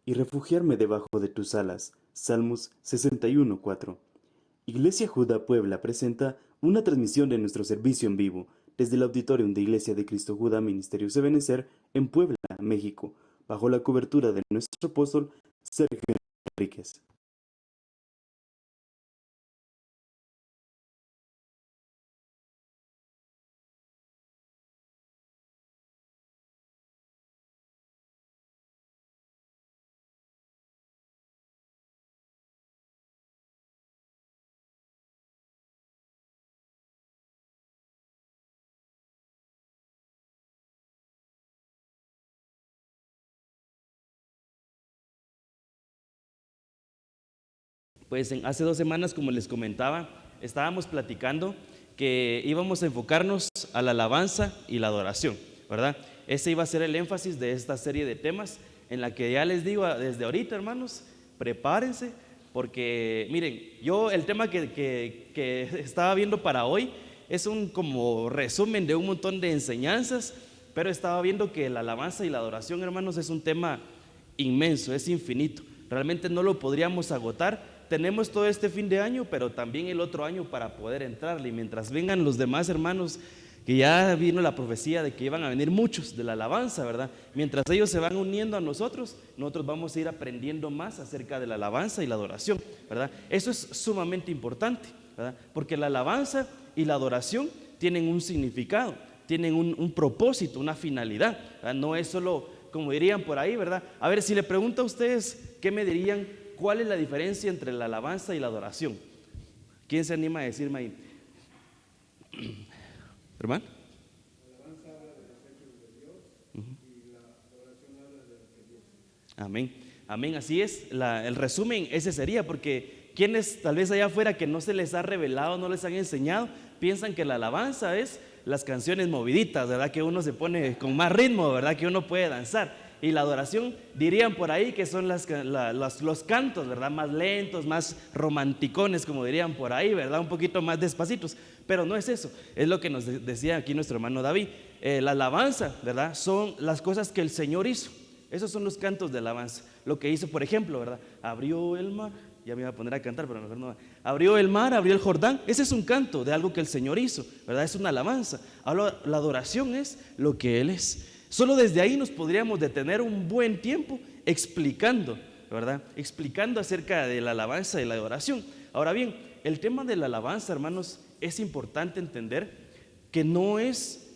y refugiarme debajo de tus alas. Salmos 61:4. Iglesia Judá Puebla presenta una transmisión de nuestro servicio en vivo desde el auditorium de Iglesia de Cristo Judá Ministerios de Benecer en Puebla, México, bajo la cobertura de nuestro apóstol Sergio Enríquez. Pues hace 2 semanas, como les comentaba, estábamos platicando que íbamos a enfocarnos a la alabanza y la adoración, ¿verdad? Ese iba a ser el énfasis de esta serie de temas en la que ya les digo desde ahorita, hermanos, prepárense, porque miren, yo el tema que estaba viendo para hoy es un como resumen de un montón de enseñanzas, pero estaba viendo que la alabanza y la adoración, hermanos, es un tema inmenso, es infinito. Realmente no lo podríamos agotar. Tenemos todo este fin de año, pero también el otro año para poder entrarle. Y mientras vengan los demás hermanos, que ya vino la profecía de que iban a venir muchos de la alabanza, ¿verdad? Mientras ellos se van uniendo a nosotros, nosotros vamos a ir aprendiendo más acerca de la alabanza y la adoración, ¿verdad? Eso es sumamente importante, ¿verdad? Porque la alabanza y la adoración tienen un significado, tienen un propósito, una finalidad, ¿verdad? No es solo, como dirían por ahí, ¿verdad? A ver, si le pregunto a ustedes, ¿qué me dirían? ¿Cuál es la diferencia entre la alabanza y la adoración? ¿Quién se anima a decirme ahí? ¿Hermano? Amén, amén, así es. El resumen ese sería, porque quienes tal vez allá afuera que no se les ha revelado, no les han enseñado, piensan que la alabanza es las canciones moviditas, ¿verdad? Que uno se pone con más ritmo, ¿verdad? Que uno puede danzar. Y la adoración, dirían por ahí que son los cantos, ¿verdad? Más lentos, más romanticones, como dirían por ahí, ¿verdad? Un poquito más despacitos. Pero no es eso, es lo que nos decía aquí nuestro hermano David. La alabanza, ¿verdad? Son las cosas que el Señor hizo. Esos son los cantos de alabanza. Lo que hizo, por ejemplo, ¿verdad? Abrió el mar, ya me iba a poner a cantar, pero mejor no. Abrió el mar, abrió el Jordán. Ese es un canto de algo que el Señor hizo, ¿verdad? Es una alabanza. Ahora, la adoración es lo que Él es. Solo desde ahí nos podríamos detener un buen tiempo explicando, ¿verdad? Explicando acerca de la alabanza y la adoración. Ahora bien, el tema de la alabanza, hermanos, es importante entender que no es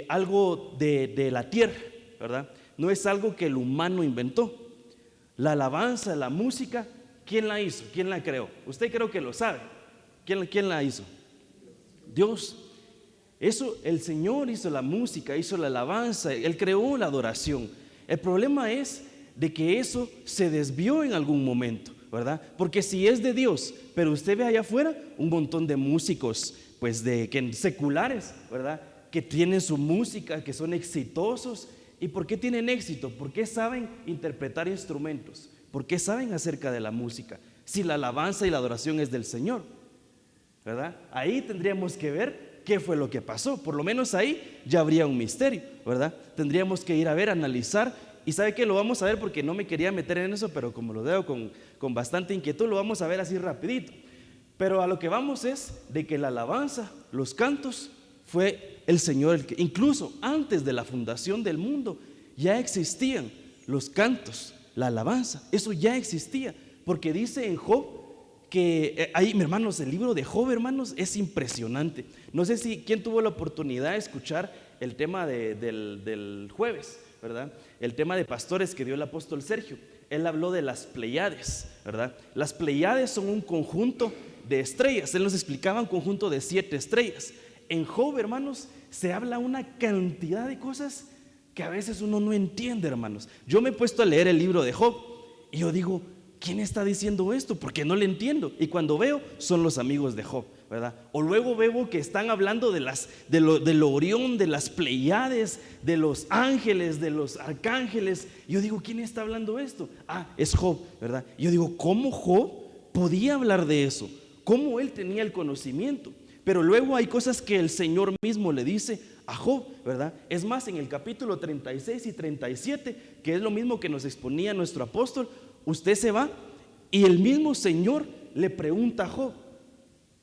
algo de la tierra, ¿verdad? No es algo que el humano inventó. La alabanza, la música, ¿quién la hizo? ¿Quién la creó? Usted creo que lo sabe. ¿Quién la hizo? Dios. Eso, el Señor hizo la música, hizo la alabanza, Él creó la adoración. El problema es de que eso se desvió en algún momento, ¿verdad? Porque si es de Dios, pero usted ve allá afuera un montón de músicos, pues seculares, ¿verdad? Que tienen su música, que son exitosos. ¿Y por qué tienen éxito? Porque saben interpretar instrumentos, porque saben acerca de la música. Si la alabanza y la adoración es del Señor, ¿verdad? Ahí tendríamos que ver qué fue lo que pasó. Por lo menos ahí ya habría un misterio, ¿verdad? Tendríamos que ir a ver, analizar. Y sabe que lo vamos a ver, porque no me quería meter en eso, pero como lo veo con bastante inquietud, lo vamos a ver así rapidito. Pero a lo que vamos es de que la alabanza, los cantos, fue el Señor el que, incluso antes de la fundación del mundo, ya existían los cantos, la alabanza. Eso ya existía, porque dice en Job que ahí, hermanos, el libro de Job, hermanos, es impresionante. No sé si quién tuvo la oportunidad de escuchar el tema del jueves, ¿verdad? El tema de pastores que dio el apóstol Sergio. Él habló de las Pleiades, ¿verdad? Las Pleiades son un conjunto de estrellas. Él nos explicaba un conjunto de 7 estrellas. En Job, hermanos, se habla una cantidad de cosas que a veces uno no entiende, hermanos. Yo me he puesto a leer el libro de Job y yo digo, ¿quién está diciendo esto? Porque no le entiendo. Y cuando veo, son los amigos de Job, ¿verdad? O luego veo que están hablando del Orión, de las Pleiades, de los ángeles, de los arcángeles. Yo digo, ¿quién está hablando esto? Ah, es Job, ¿verdad? Yo digo, ¿cómo Job podía hablar de eso? ¿Cómo él tenía el conocimiento? Pero luego hay cosas que el Señor mismo le dice a Job, ¿verdad? Es más, en el capítulo 36 y 37, que es lo mismo que nos exponía nuestro apóstol, usted se va y el mismo Señor le pregunta a Job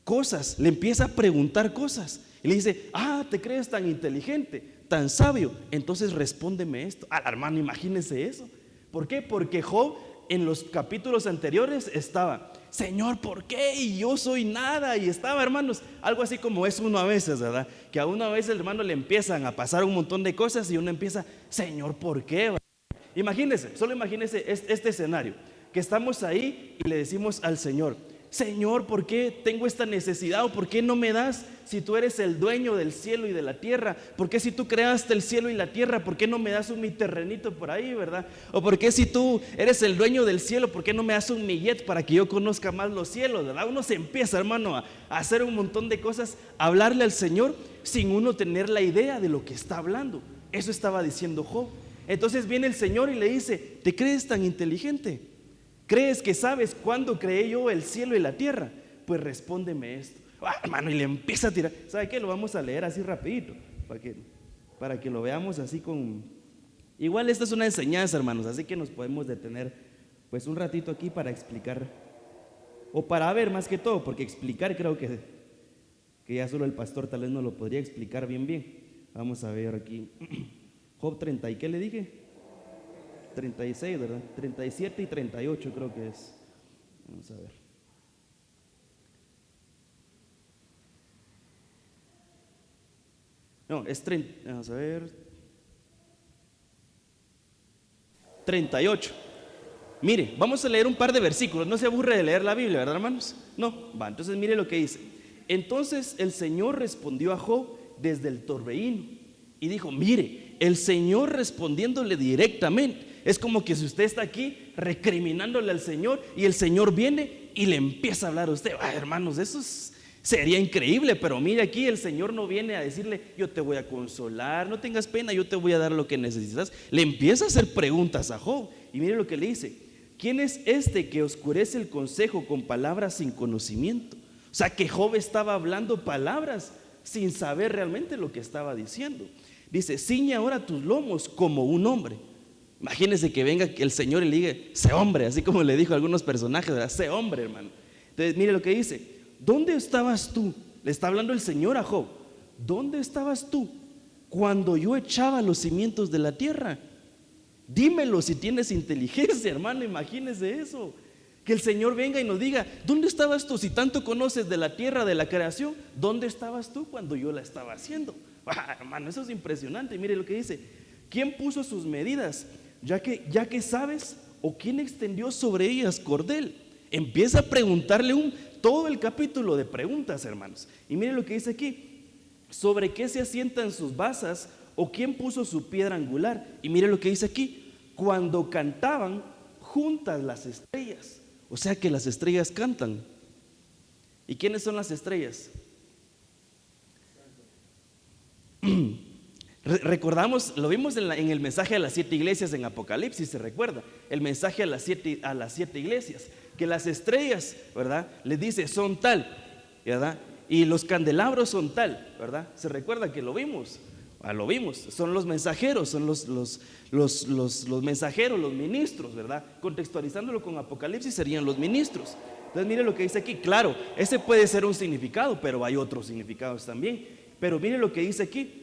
cosas, le empieza a preguntar cosas y le dice: ¿te crees tan inteligente, tan sabio? Entonces respóndeme esto. Hermano, imagínese eso. ¿Por qué? Porque Job en los capítulos anteriores estaba: Señor, ¿por qué? Y yo soy nada. Y estaba, hermanos, algo así como es uno a veces, ¿verdad? Que a uno a veces, hermano, le empiezan a pasar un montón de cosas y uno empieza: Señor, ¿por qué? Imagínese, solo imagínese este escenario, que estamos ahí y le decimos al Señor: Señor, ¿por qué tengo esta necesidad? ¿O por qué no me das? Si tú eres el dueño del cielo y de la tierra, ¿por qué si tú creaste el cielo y la tierra, por qué no me das mi terrenito por ahí, verdad? O ¿por qué si tú eres el dueño del cielo, por qué no me das un millet para que yo conozca más los cielos, verdad? Uno se empieza, hermano, a hacer un montón de cosas, a hablarle al Señor sin uno tener la idea de lo que está hablando. Eso estaba diciendo Job. Entonces viene el Señor y le dice: ¿te crees tan inteligente? ¿Crees que sabes cuándo creé yo el cielo y la tierra? Pues respóndeme esto. Hermano, y le empieza a tirar. ¿Sabe qué? Lo vamos a leer así rapidito, para que lo veamos así con... Igual esta es una enseñanza, hermanos, así que nos podemos detener pues un ratito aquí para explicar, o para ver más que todo, porque explicar creo que ya solo el pastor tal vez no lo podría explicar bien. Vamos a ver aquí Job 30, ¿y qué le dije? 36, ¿verdad? 37 y 38 creo que es. Vamos a ver. No, es 30, vamos a ver. 38. Mire, vamos a leer un par de versículos. No se aburre de leer la Biblia, ¿verdad, hermanos? No, entonces mire lo que dice. Entonces el Señor respondió a Job desde el torbellino y dijo: mire, el Señor respondiéndole directamente. Es como que si usted está aquí recriminándole al Señor y el Señor viene y le empieza a hablar a usted. Hermanos, eso sería increíble, pero mire, aquí el Señor no viene a decirle: yo te voy a consolar, no tengas pena, yo te voy a dar lo que necesitas. Le empieza a hacer preguntas a Job y mire lo que le dice: ¿quién es este que oscurece el consejo con palabras sin conocimiento? O sea, que Job estaba hablando palabras sin saber realmente lo que estaba diciendo. Dice: ciñe ahora tus lomos como un hombre. Imagínense que venga el Señor y le diga: sé hombre, así como le dijo a algunos personajes, ¿verdad? Sé hombre, hermano. Entonces mire lo que dice: ¿dónde estabas tú? Le está hablando el Señor a Job. ¿Dónde estabas tú cuando yo echaba los cimientos de la tierra? Dímelo si tienes inteligencia, hermano. Imagínese eso, que el Señor venga y nos diga: ¿dónde estabas tú? Si tanto conoces de la tierra, de la creación, ¿dónde estabas tú cuando yo la estaba haciendo? Hermano, eso es impresionante. Mire lo que dice: ¿quién puso sus medidas? Ya que sabes, o quién extendió sobre ellas cordel. Empieza a preguntarle todo el capítulo de preguntas, hermanos. Y mire lo que dice aquí: ¿sobre qué se asientan sus basas? ¿O quién puso su piedra angular? Y mire lo que dice aquí: cuando cantaban juntas las estrellas. O sea que las estrellas cantan. ¿Y quiénes son las estrellas? Recordamos, lo vimos en el mensaje a las 7 iglesias en Apocalipsis, se recuerda, el mensaje a las siete iglesias, que las estrellas, ¿verdad? Les dice: son tal, ¿verdad? Y los candelabros son tal, ¿verdad? Se recuerda que lo vimos, son los mensajeros, son los mensajeros, los ministros, ¿verdad? Contextualizándolo con Apocalipsis serían los ministros. Entonces mire lo que dice aquí. Claro, ese puede ser un significado, pero hay otros significados también. Pero mire lo que dice aquí: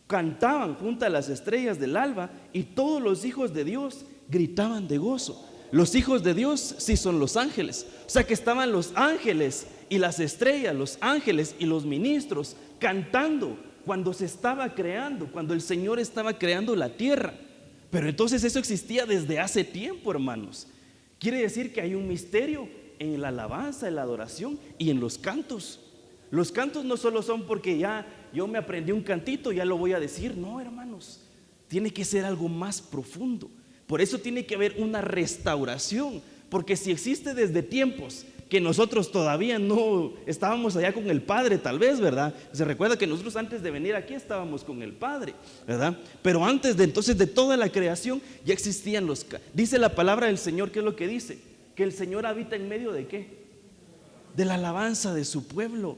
cantaban junto a las estrellas del alba y todos los hijos de Dios gritaban de gozo. Los hijos de Dios sí son los ángeles. O sea que estaban los ángeles y las estrellas, los ángeles y los ministros cantando cuando se estaba creando, cuando el Señor estaba creando la tierra. Pero entonces eso existía desde hace tiempo, hermanos. Quiere decir que hay un misterio en la alabanza, en la adoración y en los cantos. Los cantos no solo son porque ya yo me aprendí un cantito, ya lo voy a decir. No, hermanos, tiene que ser algo más profundo. Por eso tiene que haber una restauración, porque si existe desde tiempos que nosotros todavía no estábamos allá con el Padre, tal vez, ¿verdad? Se recuerda que nosotros antes de venir aquí estábamos con el Padre, ¿verdad? Pero antes de entonces de toda la creación ya existían dice la palabra del Señor, ¿qué es lo que dice? Que el Señor habita en medio de ¿qué? De la alabanza de su pueblo.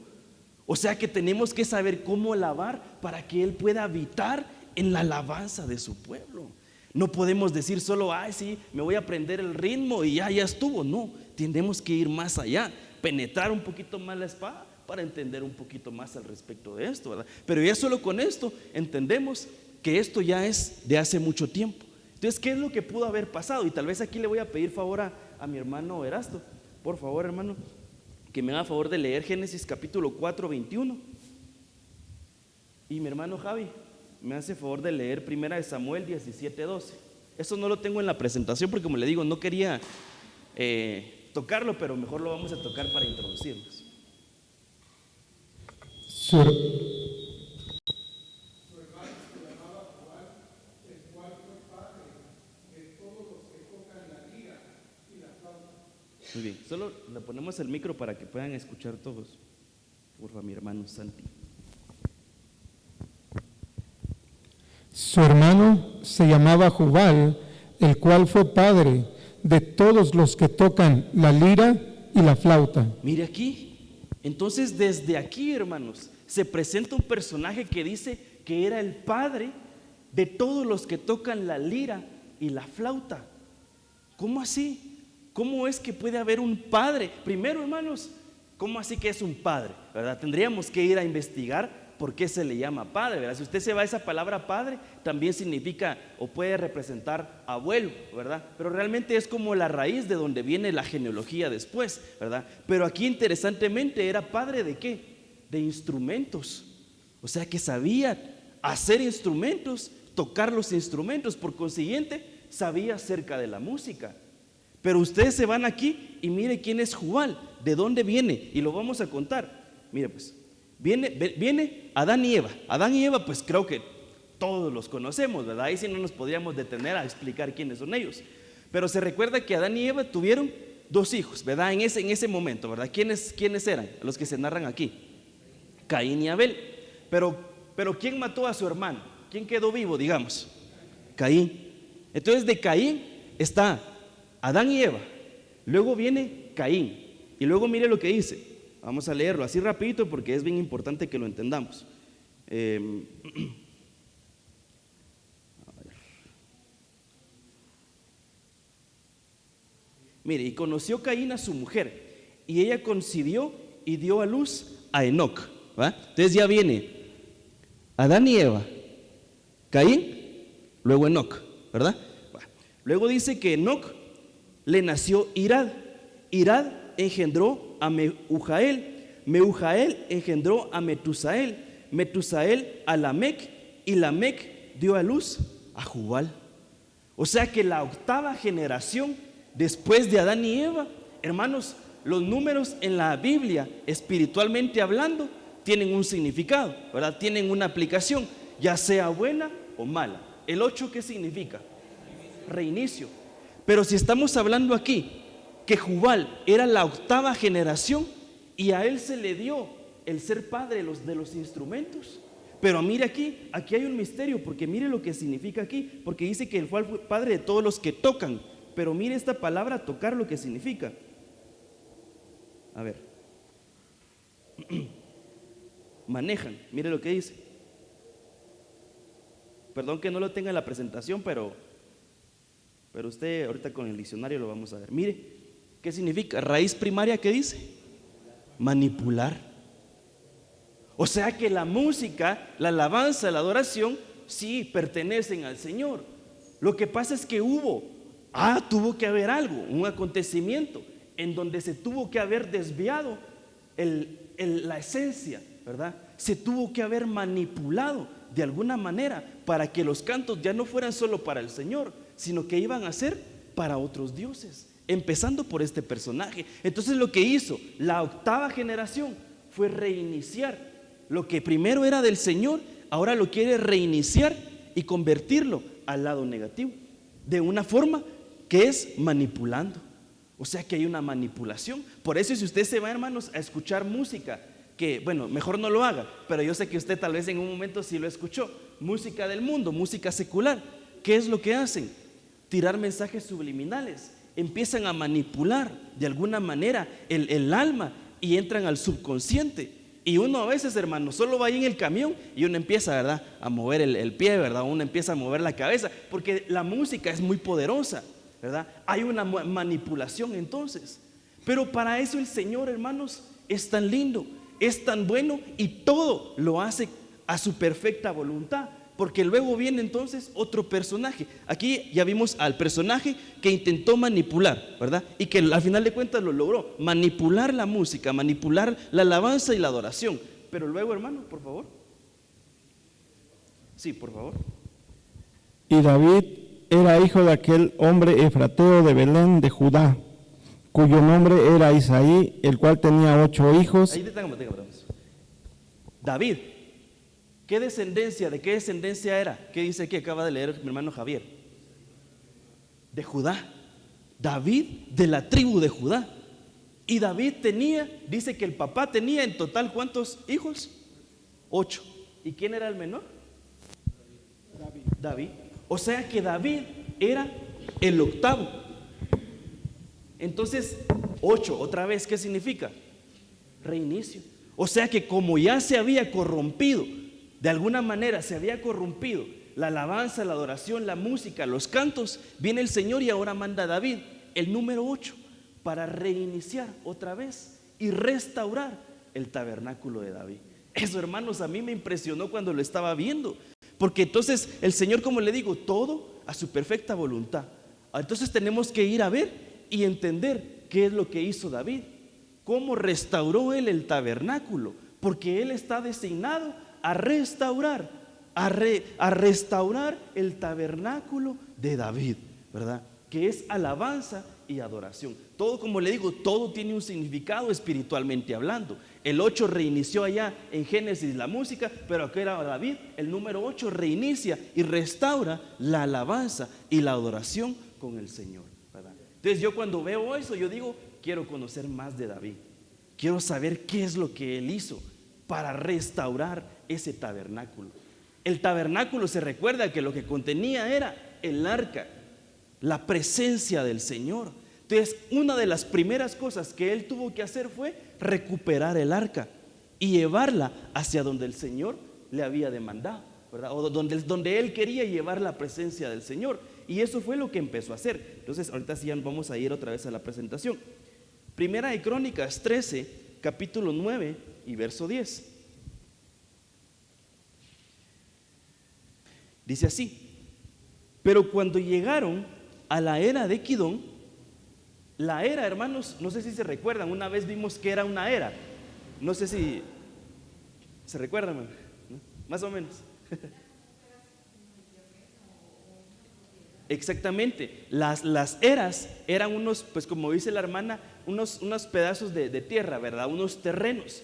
O sea que tenemos que saber cómo alabar para que Él pueda habitar en la alabanza de su pueblo. No podemos decir solo, ay, sí, me voy a aprender el ritmo y ya estuvo. No, tenemos que ir más allá, penetrar un poquito más la espada para entender un poquito más al respecto de esto, ¿verdad? Pero ya solo con esto entendemos que esto ya es de hace mucho tiempo. Entonces, ¿qué es lo que pudo haber pasado? Y tal vez aquí le voy a pedir favor a mi hermano Erasto, por favor, hermano, que me haga favor de leer Génesis capítulo 4, 21. Y mi hermano Javi me hace favor de leer 1 Samuel 17, 12. Eso no lo tengo en la presentación porque, como le digo, no quería tocarlo, pero mejor lo vamos a tocar para introducirnos. Muy bien, solo le ponemos el micro para que puedan escuchar todos. Porfa, mi hermano Santi. Su hermano se llamaba Jubal, el cual fue padre de todos los que tocan la lira y la flauta. Mire aquí, entonces desde aquí, hermanos, se presenta un personaje que dice que era el padre de todos los que tocan la lira y la flauta. ¿Cómo así? ¿Cómo es que puede haber un padre? Primero, hermanos, ¿cómo así que es un padre? ¿Verdad? Tendríamos que ir a investigar por qué se le llama padre, ¿verdad? Si usted se va a esa palabra padre, también significa o puede representar abuelo, ¿verdad? Pero realmente es como la raíz de donde viene la genealogía después, ¿verdad? Pero aquí interesantemente era padre ¿de qué? De instrumentos. O sea que sabía hacer instrumentos, tocar los instrumentos, por consiguiente sabía acerca de la música. Pero ustedes se van aquí y mire quién es Jubal, de dónde viene, y lo vamos a contar. Mire pues, viene Adán y Eva. Adán y Eva, pues creo que todos los conocemos, ¿verdad? Ahí sí no nos podríamos detener a explicar quiénes son ellos. Pero se recuerda que Adán y Eva tuvieron 2 hijos, ¿verdad? En ese momento, ¿verdad? ¿Quiénes eran los que se narran aquí? Caín y Abel. Pero ¿quién mató a su hermano? ¿Quién quedó vivo, digamos? Caín. Entonces de Caín está Adán y Eva, luego viene Caín, y luego mire lo que dice. Vamos a leerlo así rapidito porque es bien importante que lo entendamos. Mire, y conoció Caín a su mujer, y ella concibió y dio a luz a Enoc, ¿va? Entonces ya viene Adán y Eva, Caín, luego Enoc, ¿verdad? Luego dice que Enoc le nació Irad. Irad engendró a Mehujael. Mehujael engendró a Metusael. Metusael a Lamec. Y Lamec dio a luz a Jubal. O sea que la 8ª generación después de Adán y Eva, hermanos, los números en la Biblia, espiritualmente hablando, tienen un significado, ¿verdad? Tienen una aplicación, ya sea buena o mala. ¿El 8 qué significa? Reinicio. Pero si estamos hablando aquí que Jubal era la 8ª generación y a él se le dio el ser padre de los instrumentos. Pero mire aquí hay un misterio, porque mire lo que significa aquí, porque dice que él fue padre de todos los que tocan. Pero mire esta palabra tocar lo que significa. A ver. Manejan, mire lo que dice. Perdón que no lo tenga en la presentación, pero usted ahorita con el diccionario lo vamos a ver. Mire, ¿qué significa? Raíz primaria, ¿qué dice? Manipular. O sea que la música, la alabanza, la adoración, sí pertenecen al Señor. Lo que pasa es que tuvo que haber algo, un acontecimiento en donde se tuvo que haber desviado la esencia, ¿verdad? Se tuvo que haber manipulado de alguna manera para que los cantos ya no fueran solo para el Señor, sino que iban a ser para otros dioses, empezando por este personaje. Entonces lo que hizo la 8ª generación fue reiniciar lo que primero era del Señor, ahora lo quiere reiniciar y convertirlo al lado negativo, de una forma que es manipulando. O sea que hay una manipulación. Por eso si usted se va, hermanos, a escuchar música, que bueno, mejor no lo haga, pero yo sé que usted tal vez en un momento sí lo escuchó, música del mundo, música secular, ¿qué es lo que hacen? Tirar mensajes subliminales, empiezan a manipular de alguna manera el alma y entran al subconsciente. Y uno a veces, hermano, solo va ahí en el camión y uno empieza, ¿verdad?, a mover el pie, ¿verdad? Uno empieza a mover la cabeza, porque la música es muy poderosa, ¿verdad? Hay una manipulación entonces. Pero para eso el Señor, hermanos, es tan lindo, es tan bueno y todo lo hace a su perfecta voluntad. Porque luego viene entonces otro personaje. Aquí ya vimos al personaje que intentó manipular, ¿verdad? Y que al final de cuentas lo logró. Manipular la música, manipular la alabanza y la adoración. Pero luego, hermano, por favor. Sí, por favor. Y David era hijo de aquel hombre efrateo de Belén de Judá, cuyo nombre era Isaí, el cual tenía 8 hijos. Ahí detengamos. David, ¿de qué descendencia era? ¿Qué dice aquí? Acaba de leer mi hermano Javier. De Judá. David de la tribu de Judá. Y David dice que el papá tenía en total ¿cuántos hijos? 8. ¿Y quién era el menor? David. O sea que David era el octavo. Entonces, 8, otra vez, ¿qué significa? Reinicio. O sea que como ya se había corrompido, de alguna manera se había corrompido la alabanza, la adoración, la música, los cantos, viene el Señor y ahora manda a David, el número 8, para reiniciar otra vez y restaurar el tabernáculo de David. Eso, hermanos, a mí me impresionó cuando lo estaba viendo, porque entonces el Señor, como le digo, todo a su perfecta voluntad. Entonces tenemos que ir a ver y entender qué es lo que hizo David, cómo restauró él el tabernáculo, porque él está designado a restaurar, a restaurar el tabernáculo de David, ¿verdad? Que es alabanza y adoración. Todo, como le digo, todo tiene un significado espiritualmente hablando. El 8 reinició allá en Génesis la música, pero aquí era David, el número 8 reinicia y restaura la alabanza y la adoración con el Señor, ¿verdad? Entonces yo cuando veo eso, yo digo, quiero conocer más de David, quiero saber qué es lo que él hizo para restaurar ese tabernáculo. El tabernáculo, se recuerda que lo que contenía era el arca, la presencia del Señor. Entonces, una de las primeras cosas que él tuvo que hacer fue recuperar el arca y llevarla hacia donde el Señor le había demandado, ¿verdad? O donde él quería llevar la presencia del Señor. Y eso fue lo que empezó a hacer. Entonces, ahorita sí vamos a ir otra vez a la presentación. Primera de Crónicas 13, capítulo 9 y verso 10. Dice así: pero cuando llegaron a la era de Kidón, la era, hermanos, no sé si se recuerdan, una vez vimos que era una era, no sé si se recuerdan, ¿no? Más o menos. Exactamente, las eras eran unos, pues como dice la hermana, unos pedazos de tierra, ¿verdad? Unos terrenos,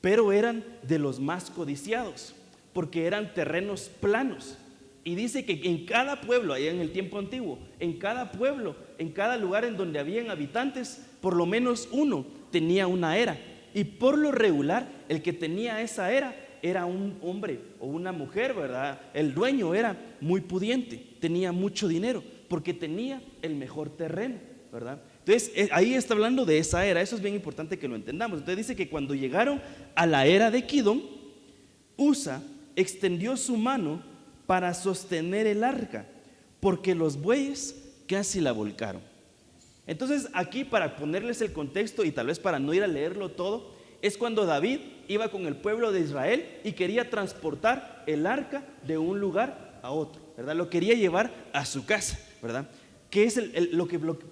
pero eran de los más codiciados, porque eran terrenos planos. Y dice que en cada pueblo, allá en el tiempo antiguo, en cada pueblo, en cada lugar en donde habían habitantes, por lo menos uno tenía una era. Y por lo regular, el que tenía esa era un hombre o una mujer, ¿verdad? El dueño era muy pudiente, tenía mucho dinero, porque tenía el mejor terreno, ¿verdad? Entonces, ahí está hablando de esa era, eso es bien importante que lo entendamos. Entonces dice que cuando llegaron a la era de Kidón, Usa extendió su mano para sostener el arca, porque los bueyes casi la volcaron. Entonces aquí, para ponerles el contexto y tal vez para no ir a leerlo todo, es cuando David iba con el pueblo de Israel y quería transportar el arca de un lugar a otro, ¿verdad? Lo quería llevar a su casa, ¿verdad? Que es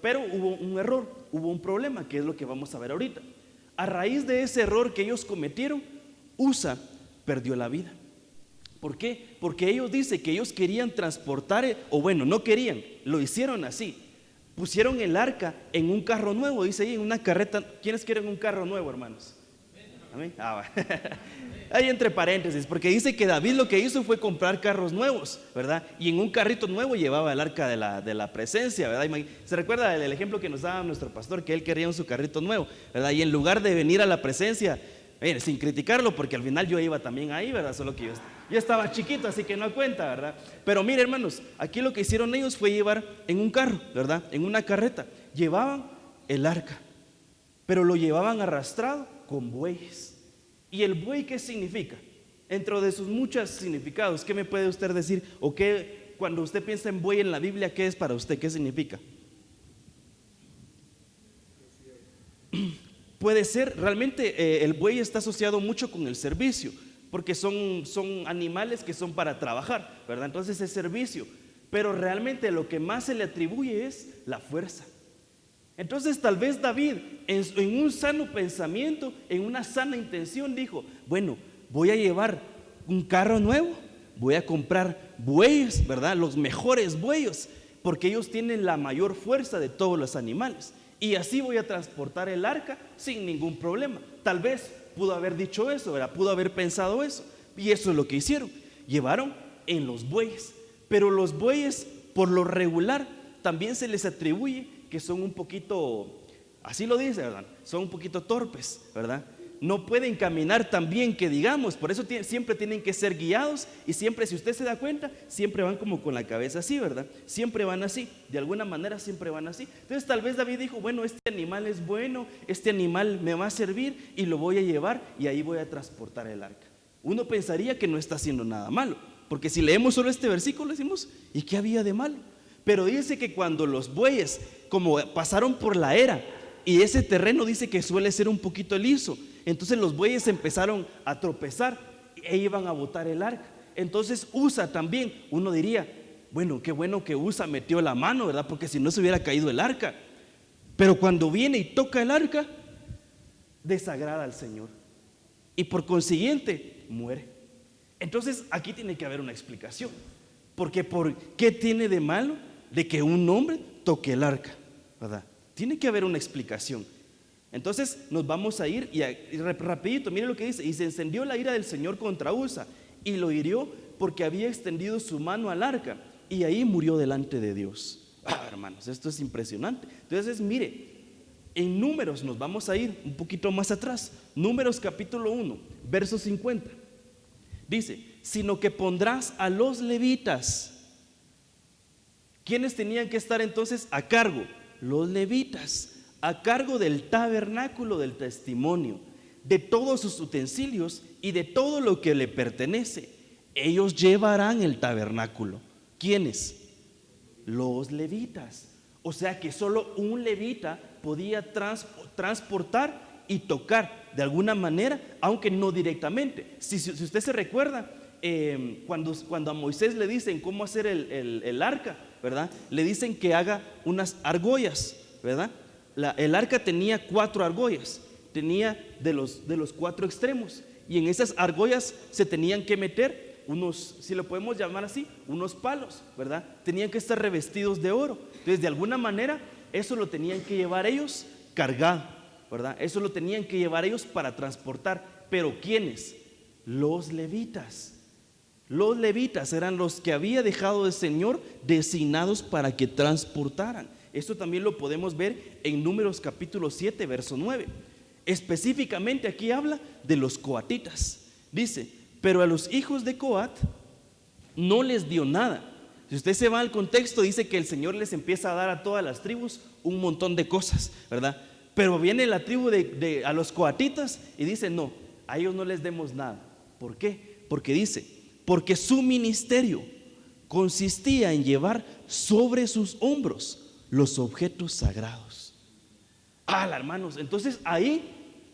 pero hubo un error, hubo un problema, que es lo que vamos a ver ahorita. A raíz de ese error que ellos cometieron, Usa perdió la vida. ¿Por qué? Porque ellos dicen que ellos querían transportar, o bueno, no querían, lo hicieron así. Pusieron el arca en un carro nuevo, dice ahí, en una carreta. ¿Quiénes quieren un carro nuevo, hermanos? ¿Amén? Ahí entre paréntesis, porque dice que David lo que hizo fue comprar carros nuevos, ¿verdad? Y en un carrito nuevo llevaba el arca de la presencia, ¿verdad? ¿Se recuerda el ejemplo que nos daba nuestro pastor, que él quería su carrito nuevo, ¿verdad? Y en lugar de venir a la presencia, sin criticarlo, porque al final yo iba también ahí, ¿verdad? Solo que yo estaba chiquito, así que no cuenta, ¿verdad? Pero mire, hermanos, aquí lo que hicieron ellos fue llevar en un carro, ¿verdad? En una carreta, llevaban el arca, pero lo llevaban arrastrado con bueyes. ¿Y el buey qué significa? Dentro de sus muchos significados, ¿qué me puede usted decir? ¿O qué, cuando usted piensa en buey en la Biblia, qué es para usted? ¿Qué significa? Puede ser, realmente el buey está asociado mucho con el servicio, porque son animales que son para trabajar, ¿verdad? Entonces es servicio, pero realmente lo que más se le atribuye es la fuerza. Entonces tal vez David en un sano pensamiento, en una sana intención dijo, bueno, voy a llevar un carro nuevo, voy a comprar bueyes, ¿verdad? Los mejores bueyes, porque ellos tienen la mayor fuerza de todos los animales. Y así voy a transportar el arca sin ningún problema. Tal vez pudo haber dicho eso, ¿verdad? Pudo haber pensado eso. Y eso es lo que hicieron. Llevaron en los bueyes. Pero los bueyes, por lo regular, también se les atribuye que son un poquito, así lo dice, ¿verdad? Son un poquito torpes, ¿verdad? No pueden caminar tan bien que digamos, por eso siempre tienen que ser guiados y siempre, si usted se da cuenta, siempre van como con la cabeza así, ¿verdad? Siempre van así, de alguna manera siempre van así. Entonces tal vez David dijo, bueno, este animal es bueno, este animal me va a servir y lo voy a llevar y ahí voy a transportar el arca. Uno pensaría que no está haciendo nada malo, porque si leemos solo este versículo decimos, ¿y qué había de malo? Pero dice que cuando los bueyes, como pasaron por la era, y ese terreno dice que suele ser un poquito liso, entonces los bueyes empezaron a tropezar e iban a botar el arca. Entonces Usa también, uno diría, bueno, qué bueno que Usa metió la mano, ¿verdad? Porque si no se hubiera caído el arca. Pero cuando viene y toca el arca, desagrada al Señor y por consiguiente muere. Entonces aquí tiene que haber una explicación, porque ¿por qué tiene de malo de que un hombre toque el arca? ¿Verdad? Tiene que haber una explicación. Entonces nos vamos a ir y rapidito, mire lo que dice: y se encendió la ira del Señor contra Usa y lo hirió porque había extendido su mano al arca y ahí murió delante de Dios. Hermanos, esto es impresionante. Entonces mire, en Números nos vamos a ir un poquito más atrás. Números capítulo 1 verso 50 dice: sino que pondrás a los levitas. ¿Quiénes tenían que estar entonces a cargo? Los levitas, a cargo del tabernáculo del testimonio, de todos sus utensilios y de todo lo que le pertenece. Ellos llevarán el tabernáculo. ¿Quiénes? Los levitas. O sea que solo un levita podía transportar y tocar de alguna manera, aunque no directamente. Si usted se recuerda, cuando a Moisés le dicen cómo hacer el arca, ¿verdad? Le dicen que haga unas argollas, ¿verdad? El arca tenía 4 argollas, tenía de los 4 extremos, y en esas argollas se tenían que meter unos, si lo podemos llamar así, unos palos, ¿verdad? Tenían que estar revestidos de oro. Entonces de alguna manera eso lo tenían que llevar ellos cargado, ¿verdad? Eso lo tenían que llevar ellos para transportar. Pero ¿quiénes? Los levitas. Los levitas eran los que había dejado el Señor designados para que transportaran. Esto también lo podemos ver en Números capítulo 7 verso 9. Específicamente aquí habla de los coatitas. Dice: pero a los hijos de Coat no les dio nada. Si usted se va al contexto, dice que el Señor les empieza a dar a todas las tribus un montón de cosas, ¿verdad? Pero viene la tribu a los coatitas y dice: no, a ellos no les demos nada. ¿Por qué? Porque dice: porque su ministerio consistía en llevar sobre sus hombros los objetos sagrados. Hermanos, entonces ahí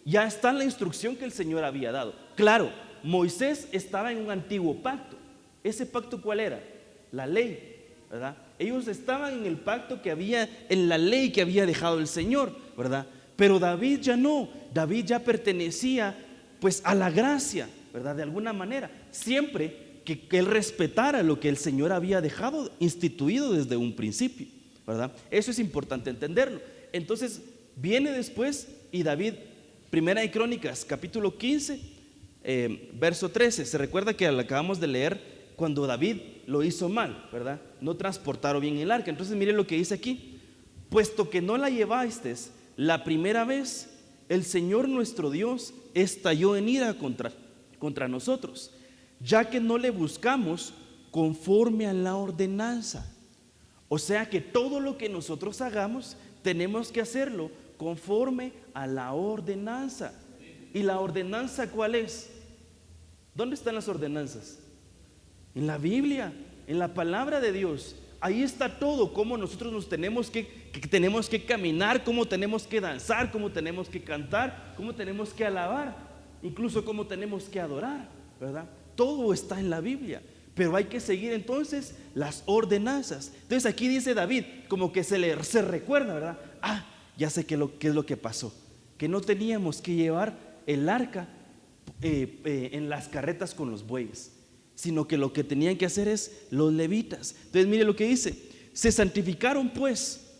ya está la instrucción que el Señor había dado. Claro, Moisés estaba en un antiguo pacto. ¿Ese pacto cuál era? La ley, ¿verdad? Ellos estaban en el pacto que había, en la ley que había dejado el Señor, ¿verdad? Pero David ya no. David ya pertenecía pues a la gracia, ¿verdad? De alguna manera, siempre que él respetara lo que el Señor había dejado instituido desde un principio, ¿verdad? Eso es importante entenderlo. Entonces viene después y David, Primera de Crónicas capítulo 15 verso 13, se recuerda que lo acabamos de leer cuando David lo hizo mal, ¿verdad? No transportaron bien el arca. Entonces mire lo que dice aquí: puesto que no la llevasteis la primera vez, el Señor nuestro Dios estalló en ira contra nosotros, ya que no le buscamos conforme a la ordenanza. O sea que todo lo que nosotros hagamos tenemos que hacerlo conforme a la ordenanza. ¿Y la ordenanza cuál es? ¿Dónde están las ordenanzas? En la Biblia, en la palabra de Dios. Ahí está todo, cómo nosotros nos tenemos que caminar, cómo tenemos que danzar, cómo tenemos que cantar, cómo tenemos que alabar, incluso cómo tenemos que adorar, ¿verdad? Todo está en la Biblia, pero hay que seguir entonces las ordenanzas. Entonces aquí dice David, como que se recuerda, ¿verdad? Ya sé qué es lo que pasó, que no teníamos que llevar el arca en las carretas con los bueyes, sino que lo que tenían que hacer es los levitas. Entonces mire lo que dice: se santificaron pues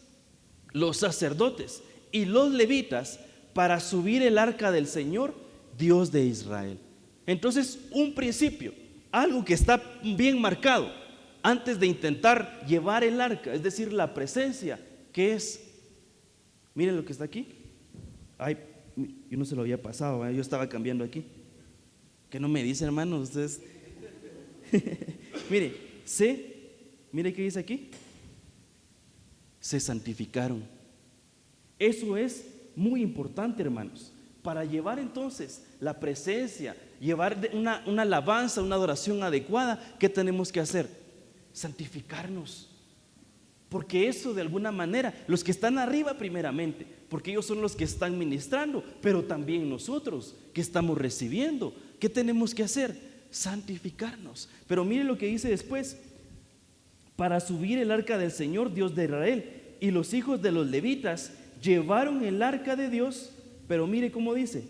los sacerdotes y los levitas para subir el arca del Señor, Dios de Israel. Entonces, un principio, algo que está bien marcado antes de intentar llevar el arca, es decir, la presencia, que es, miren lo que está aquí. Ay, yo no se lo había pasado, yo estaba cambiando aquí. ¿Qué no me dicen, hermanos? Ustedes mire qué dice aquí: se santificaron. Eso es muy importante, hermanos, para llevar entonces la presencia, llevar una alabanza, una adoración adecuada. ¿Qué tenemos que hacer? Santificarnos, porque eso de alguna manera, los que están arriba primeramente, porque ellos son los que están ministrando, pero también nosotros que estamos recibiendo, ¿qué tenemos que hacer? Santificarnos. Pero mire lo que dice después: para subir el arca del Señor, Dios de Israel. Y los hijos de los levitas llevaron el arca de Dios, pero mire cómo dice: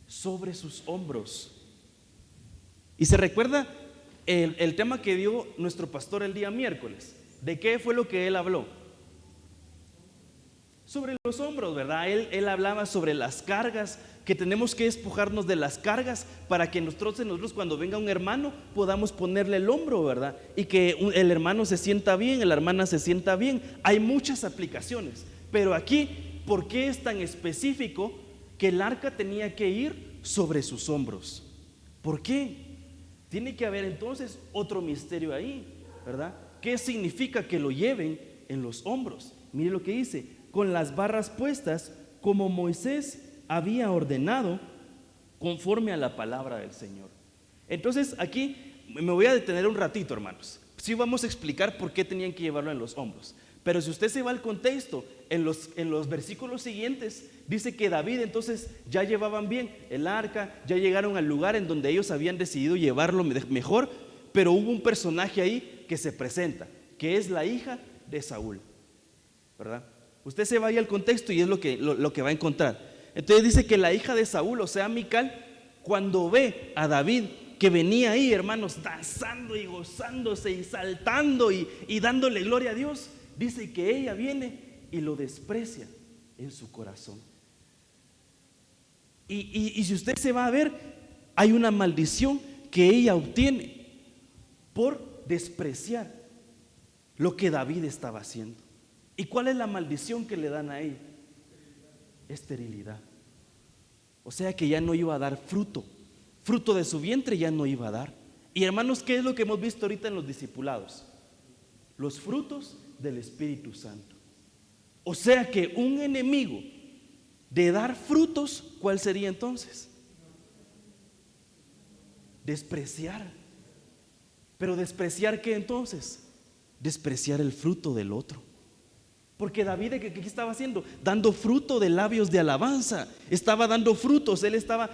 sobre sus hombros. Y se recuerda el tema que dio nuestro pastor el día miércoles. ¿De qué fue lo que él habló? Sobre los hombros, ¿verdad? Él hablaba sobre las cargas, que tenemos que despojarnos de las cargas para que nosotros cuando venga un hermano podamos ponerle el hombro, ¿verdad? Y que el hermano se sienta bien, la hermana se sienta bien. Hay muchas aplicaciones, pero aquí, ¿por qué es tan específico que el arca tenía que ir sobre sus hombros? ¿Por qué? Tiene que haber entonces otro misterio ahí, ¿verdad? ¿Qué significa que lo lleven en los hombros? Mire lo que dice: con las barras puestas, como Moisés había ordenado, conforme a la palabra del Señor. Entonces aquí me voy a detener un ratito, hermanos. Sí vamos a explicar por qué tenían que llevarlo en los hombros, pero si usted se va al contexto, en los versículos siguientes dice que David entonces ya llevaban bien el arca, ya llegaron al lugar en donde ellos habían decidido llevarlo mejor, pero hubo un personaje ahí que se presenta, que es la hija de Saúl, ¿verdad? Usted se vaya al contexto y es lo que va a encontrar. Entonces dice que la hija de Saúl, o sea Mical, cuando ve a David que venía ahí, hermanos, danzando y gozándose y saltando y dándole gloria a Dios, dice que ella viene y lo desprecia en su corazón. Y si usted se va a ver, hay una maldición que ella obtiene por despreciar lo que David estaba haciendo. ¿Y cuál es la maldición que le dan a ella? Esterilidad. O sea que ya no iba a dar fruto. Fruto de su vientre ya no iba a dar. Y hermanos, ¿qué es lo que hemos visto ahorita en los discipulados? Los frutos del Espíritu Santo. O sea que un enemigo de dar frutos, ¿cuál sería entonces? Despreciar. Pero despreciar, ¿qué entonces? Despreciar el fruto del otro. Porque David, ¿qué estaba haciendo? Dando fruto de labios de alabanza. Estaba dando frutos. Él estaba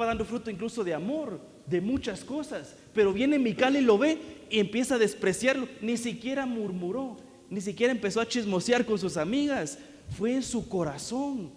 dando fruto incluso de amor, de muchas cosas. Pero viene Mical y lo ve y empieza a despreciarlo. Ni siquiera murmuró, ni siquiera empezó a chismosear con sus amigas. Fue en su corazón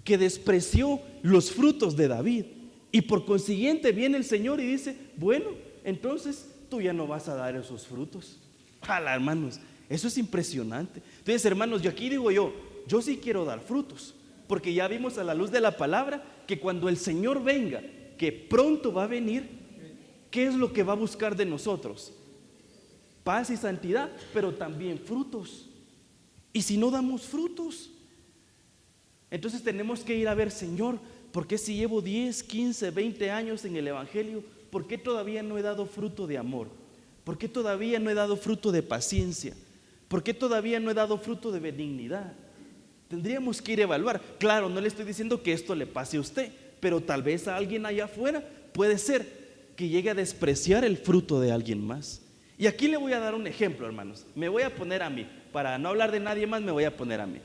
que despreció los frutos de David. Y por consiguiente viene el Señor y dice: bueno, entonces tú ya no vas a dar esos frutos. Ojalá, hermanos. Eso es impresionante. Entonces, hermanos, yo aquí digo yo sí quiero dar frutos, porque ya vimos a la luz de la palabra que cuando el Señor venga, que pronto va a venir, ¿qué es lo que va a buscar de nosotros? Paz y santidad, pero también frutos. Y si no damos frutos, entonces tenemos que ir a ver: Señor, ¿por qué si llevo 10, 15, 20 años en el Evangelio, por qué todavía no he dado fruto de amor? ¿Por qué todavía no he dado fruto de paciencia? ¿Por qué todavía no he dado fruto de benignidad? Tendríamos que ir a evaluar. Claro, no le estoy diciendo que esto le pase a usted, pero tal vez a alguien allá afuera puede ser que llegue a despreciar el fruto de alguien más. Y aquí le voy a dar un ejemplo, hermanos. Me voy a poner a mí. Para no hablar de nadie más, me voy a poner a mí.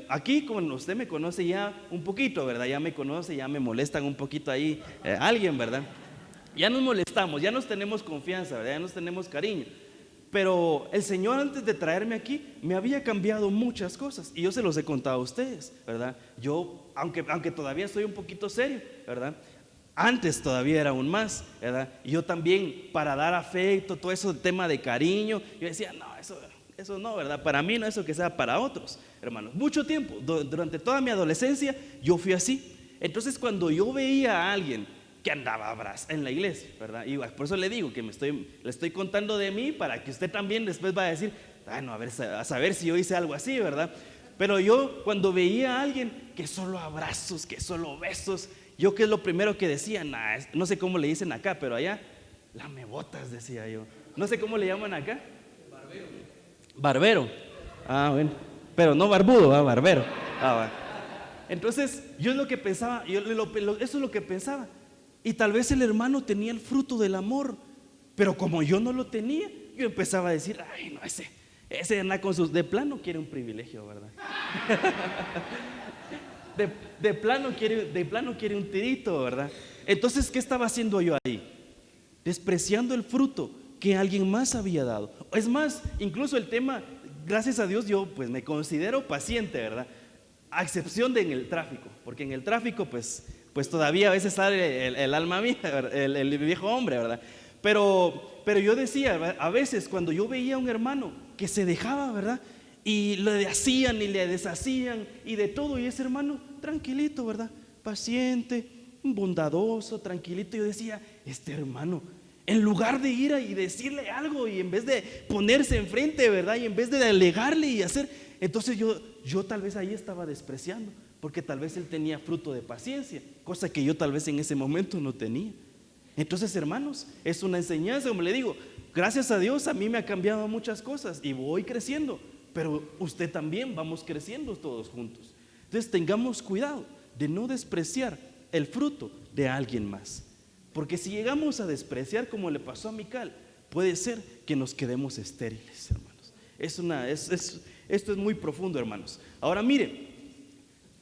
Aquí, como usted me conoce ya un poquito, ¿verdad? Ya me conoce, ya me molestan un poquito ahí alguien, ¿verdad? Ya nos molestamos, ya nos tenemos confianza, ¿verdad? Ya nos tenemos cariño. Pero el Señor, antes de traerme aquí, me había cambiado muchas cosas. Y yo se los he contado a ustedes, ¿verdad? Yo, aunque todavía soy un poquito serio, ¿verdad? Antes todavía era aún más, ¿verdad? Y yo también, para dar afecto, todo eso de tema de cariño, yo decía, no, eso no, ¿verdad? Para mí no, eso que sea para otros, hermanos. Mucho tiempo, durante toda mi adolescencia, yo fui así. Entonces, cuando yo veía a alguien que andaba en la iglesia, ¿verdad? Y por eso le digo que le estoy contando de mí, para que usted también después va a decir, no, a saber si yo hice algo así, ¿verdad? Pero yo, cuando veía a alguien que solo abrazos, que solo besos, yo, ¿qué es lo primero que decía? No sé cómo le dicen acá, pero allá, lamebotas, decía yo. No sé cómo le llaman acá. Barbero. Ah, bueno. Pero no barbudo, barbero. Bueno. Entonces, yo es lo que pensaba, eso es lo que pensaba. Y tal vez el hermano tenía el fruto del amor, pero como yo no lo tenía, yo empezaba a decir, ay, no, ese anda con sus, de plano quiere un privilegio, ¿verdad? De plano quiere un tirito, ¿verdad? Entonces, ¿qué estaba haciendo yo ahí? Despreciando el fruto que alguien más había dado. Es más, incluso el tema, gracias a Dios, yo pues me considero paciente, ¿verdad? A excepción de en el tráfico, porque en el tráfico pues todavía a veces sale el alma mía, el viejo hombre, ¿verdad? Pero yo decía, a veces cuando yo veía a un hermano que se dejaba, ¿verdad? Y le hacían y le deshacían y de todo, y ese hermano tranquilito, ¿verdad? Paciente, bondadoso, tranquilito. Yo decía, este hermano, en lugar de ir y decirle algo, y en vez de ponerse enfrente, ¿verdad? Y en vez de alegarle y hacer, entonces yo tal vez ahí estaba despreciando, porque tal vez él tenía fruto de paciencia, cosa que yo tal vez en ese momento no tenía. Entonces, hermanos, es una enseñanza, como le digo, gracias a Dios a mí me ha cambiado muchas cosas y voy creciendo, pero usted también, vamos creciendo todos juntos. Entonces tengamos cuidado de no despreciar el fruto de alguien más, porque si llegamos a despreciar como le pasó a Mical, puede ser que nos quedemos estériles, hermanos. Esto es muy profundo, hermanos. Ahora mire,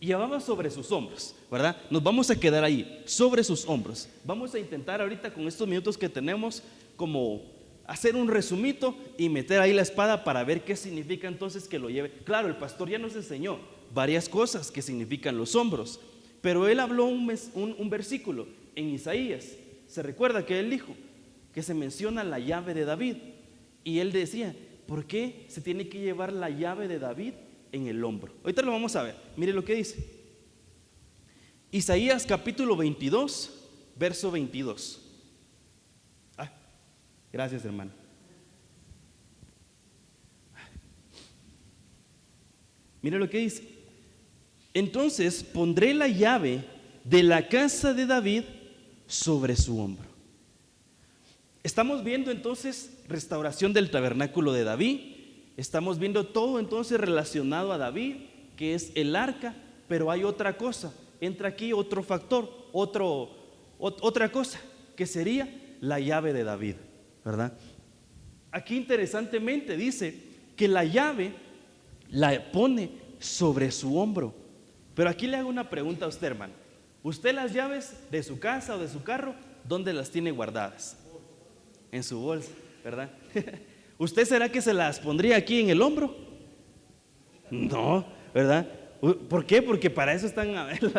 llevaba sobre sus hombros, ¿verdad? Nos vamos a quedar ahí, sobre sus hombros. Vamos a intentar ahorita con estos minutos que tenemos como hacer un resumito y meter ahí la espada para ver qué significa entonces que lo lleve. Claro, el pastor ya nos enseñó varias cosas que significan los hombros, pero él habló un versículo en Isaías. Se recuerda que él dijo que se menciona la llave de David, y él decía, ¿por qué se tiene que llevar la llave de David en el hombro? Ahorita lo vamos a ver. Mire lo que dice Isaías capítulo 22, verso 22. Gracias, hermano. Mire lo que dice: entonces pondré la llave de la casa de David sobre su hombro. Estamos viendo entonces restauración del tabernáculo de David. Estamos viendo todo entonces relacionado a David, que es el arca, pero hay otra cosa. Entra aquí otro factor, otra cosa, que sería la llave de David, ¿verdad? Aquí interesantemente dice que la llave la pone sobre su hombro. Pero aquí le hago una pregunta a usted, hermano. ¿Usted las llaves de su casa o de su carro, dónde las tiene guardadas? En su bolsa, ¿verdad? ¿Usted será que se las pondría aquí en el hombro? No, ¿verdad? ¿Por qué? Porque para eso están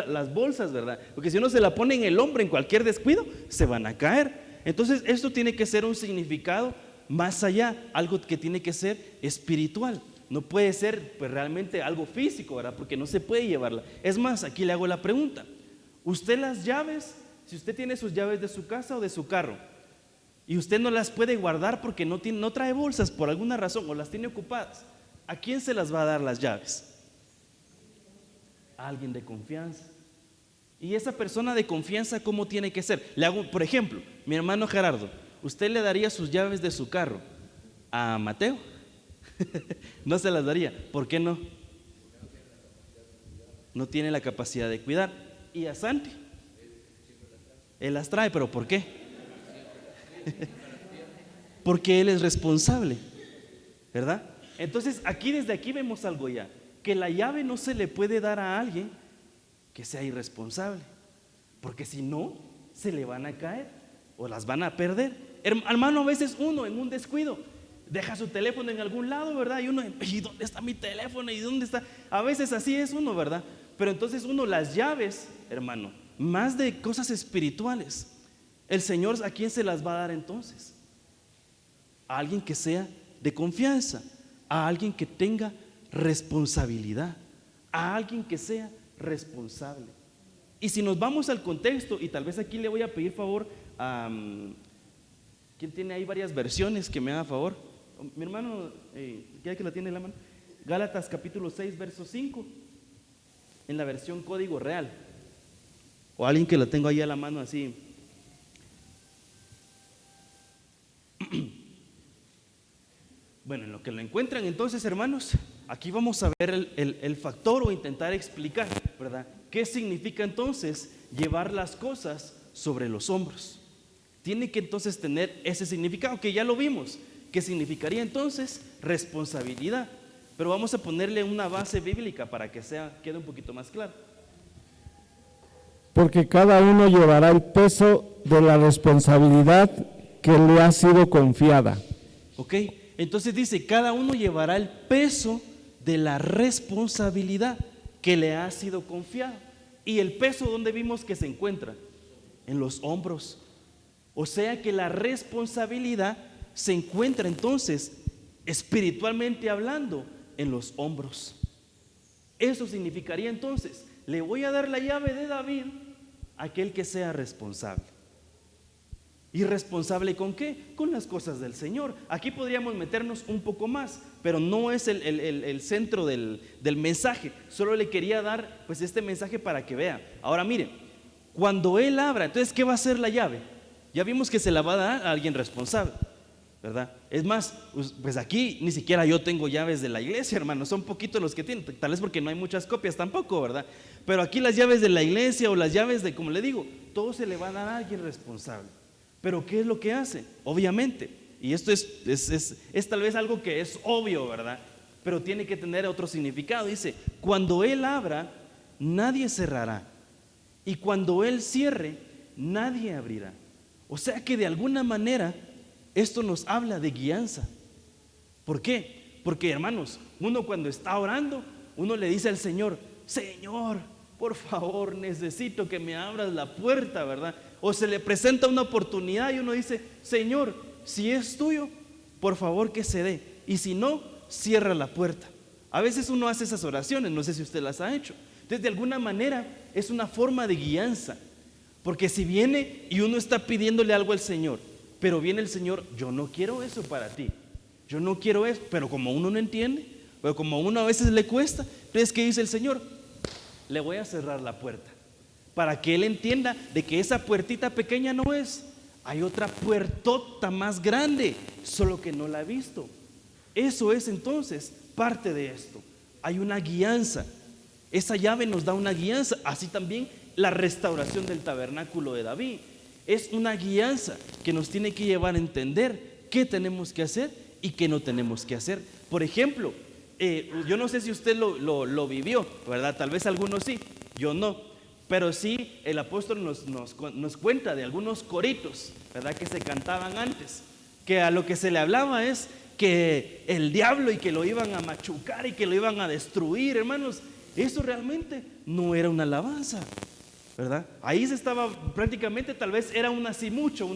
las bolsas, ¿verdad? Porque si uno se la pone en el hombro en cualquier descuido, se van a caer. Entonces esto tiene que ser un significado más allá, algo que tiene que ser espiritual. No puede ser pues realmente algo físico, ¿verdad? Porque no se puede llevarla. Es más, aquí le hago la pregunta: usted las llaves, si usted tiene sus llaves de su casa o de su carro, y usted no las puede guardar porque no trae bolsas por alguna razón, o las tiene ocupadas, ¿a quién se las va a dar las llaves? A alguien de confianza. Y esa persona de confianza, ¿cómo tiene que ser? Le hago, por ejemplo, mi hermano Gerardo, ¿usted le daría sus llaves de su carro a Mateo? No se las daría. ¿Por qué no? no tiene la capacidad de cuidar. Y a Santi, él las trae, pero ¿por qué? Porque él es responsable, ¿verdad? Entonces desde aquí vemos algo ya, que la llave no se le puede dar a alguien que sea irresponsable, porque si no, se le van a caer o las van a perder. Hermano, a veces uno en un descuido deja su teléfono en algún lado, ¿verdad? Y uno, ¿y dónde está mi teléfono? ¿Y dónde está? A veces así es uno, ¿verdad? Pero entonces uno, las llaves, hermano, más de cosas espirituales, el Señor, ¿a quién se las va a dar entonces? A alguien que sea de confianza, a alguien que tenga responsabilidad, a alguien que sea responsable. Y si nos vamos al contexto, y tal vez aquí le voy a pedir favor a ¿quién tiene ahí varias versiones que me haga favor? Mi hermano, ¿quién que la tiene en la mano? Gálatas capítulo 6, verso 5, en la versión Código Real, o alguien que la tenga ahí a la mano así. Bueno, en lo que lo encuentran entonces, hermanos, aquí vamos a ver el factor o intentar explicar, ¿verdad? ¿Qué significa entonces llevar las cosas sobre los hombros? Tiene que entonces tener ese significado, que ya lo vimos, que significaría entonces responsabilidad. Pero vamos a ponerle una base bíblica para que quede un poquito más claro. Porque cada uno llevará el peso de la responsabilidad que le ha sido confiada. Ok, entonces dice, cada uno llevará el peso de la responsabilidad que le ha sido confiada. ¿Y el peso dónde vimos que se encuentra? En los hombros. O sea que la responsabilidad se encuentra entonces, espiritualmente hablando, en los hombros. Eso significaría entonces, le voy a dar la llave de David a aquel que sea responsable. ¿Y responsable con qué? Con las cosas del Señor. Aquí podríamos meternos un poco más, pero no es el centro del mensaje. Solo le quería dar pues este mensaje para que vea. Ahora miren, cuando él abra, entonces ¿qué va a hacer la llave? Ya vimos que se la va a dar a alguien responsable, ¿verdad? Es más, pues aquí ni siquiera yo tengo llaves de la iglesia, hermano. Son poquitos los que tienen, tal vez porque no hay muchas copias tampoco, ¿verdad? Pero aquí las llaves de la iglesia o las llaves de, como le digo, todo se le va a dar a alguien responsable. Pero ¿qué es lo que hace? Obviamente, y esto es tal vez algo que es obvio, ¿verdad? Pero tiene que tener otro significado. Dice, cuando él abra, nadie cerrará, y cuando él cierre, nadie abrirá. O sea que de alguna manera esto nos habla de guianza. ¿Por qué? Porque, hermanos, uno cuando está orando, uno le dice al Señor, Señor, por favor, necesito que me abras la puerta, ¿verdad? O se le presenta una oportunidad y uno dice, Señor, si es tuyo, por favor que se dé, y si no, cierra la puerta. A veces uno hace esas oraciones, no sé si usted las ha hecho. Entonces, de alguna manera es una forma de guianza, porque si viene y uno está pidiéndole algo al Señor, pero viene el Señor, yo no quiero eso para ti, yo no quiero eso, pero como uno no entiende, pero como a uno a veces le cuesta, entonces ¿qué dice el Señor? Le voy a cerrar la puerta, para que él entienda de que esa puertita pequeña no es, hay otra puertota más grande, solo que no la ha visto. Eso es entonces parte de esto. Hay una guianza, esa llave nos da una guianza. Así también la restauración del tabernáculo de David es una guianza que nos tiene que llevar a entender qué tenemos que hacer y qué no tenemos que hacer. Por ejemplo, yo no sé si usted lo vivió, ¿verdad? Tal vez algunos sí, yo no. Pero sí, el apóstol nos cuenta de algunos coritos, ¿verdad? Que se cantaban antes, que a lo que se le hablaba es que el diablo y que lo iban a machucar y que lo iban a destruir, hermanos. Eso realmente no era una alabanza, ¿verdad? Ahí se estaba prácticamente, tal vez era una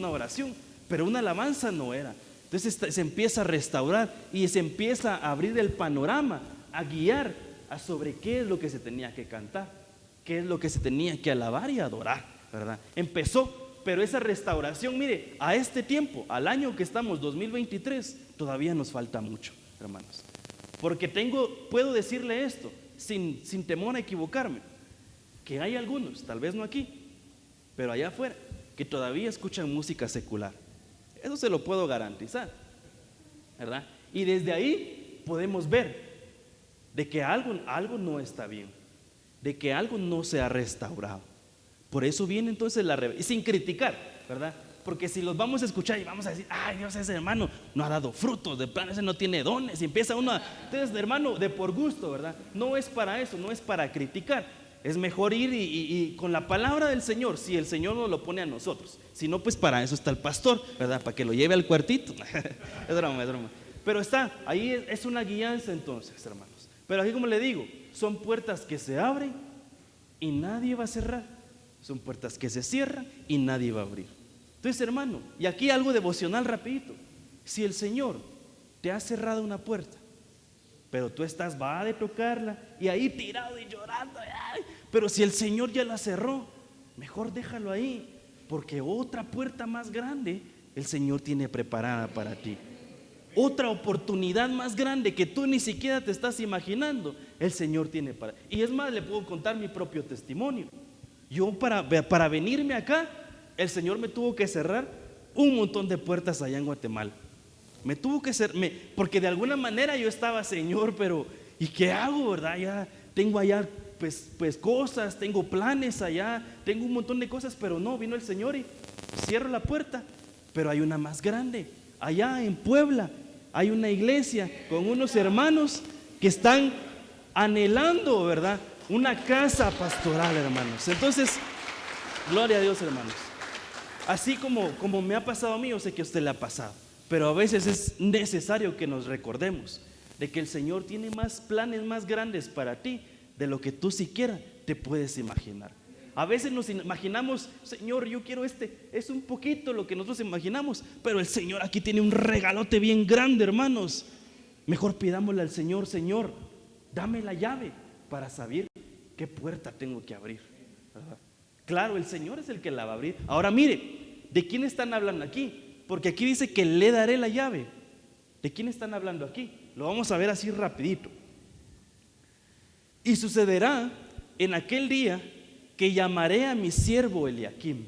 oración, pero una alabanza no era. Entonces se empieza a restaurar y se empieza a abrir el panorama, a guiar a sobre qué es lo que se tenía que cantar, qué es lo que se tenía que alabar y adorar, ¿verdad? Empezó, pero esa restauración, mire, a este tiempo, al año que estamos, 2023, todavía nos falta mucho, hermanos. Porque puedo decirle esto, sin temor a equivocarme, que hay algunos, tal vez no aquí, pero allá afuera, que todavía escuchan música secular. Eso se lo puedo garantizar, ¿verdad? Y desde ahí podemos ver de que algo no está bien. de que algo no se ha restaurado. Por eso viene entonces la rebelión, sin criticar, ¿verdad? Porque si los vamos a escuchar y vamos a decir, ay Dios, ese hermano no ha dado frutos, de plano ese no tiene dones, y empieza uno a, entonces hermano, de por gusto, ¿verdad? No es para eso, no es para criticar. Es mejor ir y con la palabra del Señor, si el Señor nos lo pone a nosotros. Si no, pues para eso está el pastor, ¿verdad? Para que lo lleve al cuartito. Es broma, es broma. Pero está, ahí es una guianza entonces, hermanos. Pero aquí, como le digo, son puertas que se abren y nadie va a cerrar. Son puertas que se cierran y nadie va a abrir. Entonces, hermano, y aquí algo devocional rapidito. Si el Señor te ha cerrado una puerta, pero tú va de tocarla y ahí tirado y llorando, ay, pero si el Señor ya la cerró, mejor déjalo ahí, porque otra puerta más grande el Señor tiene preparada para ti. Otra oportunidad más grande que tú ni siquiera te estás imaginando, el Señor tiene para. Y es más, le puedo contar mi propio testimonio. Yo para venirme acá, el Señor me tuvo que cerrar un montón de puertas allá en Guatemala. Me tuvo que ser, porque de alguna manera yo estaba, Señor, pero ¿y qué hago, verdad? Ya tengo allá pues cosas, tengo planes allá, tengo un montón de cosas, pero no, vino el Señor y cierro la puerta. Pero hay una más grande, allá en Puebla, hay una iglesia con unos hermanos que están anhelando, ¿verdad? Una casa pastoral, hermanos. Entonces, gloria a Dios, hermanos. Así como me ha pasado a mí, yo sé que a usted le ha pasado. Pero a veces es necesario que nos recordemos de que el Señor tiene más planes más grandes para ti de lo que tú siquiera te puedes imaginar. A veces nos imaginamos, Señor, yo quiero es un poquito lo que nosotros imaginamos, pero el Señor aquí tiene un regalote bien grande, hermanos. Mejor pidámosle al Señor, Señor, dame la llave para saber qué puerta tengo que abrir. Claro, el Señor es el que la va a abrir. Ahora mire, ¿de quién están hablando aquí? Porque aquí dice que le daré la llave. ¿De quién están hablando aquí? Lo vamos a ver así rapidito. Y sucederá en aquel día que llamaré a mi siervo Eliakim,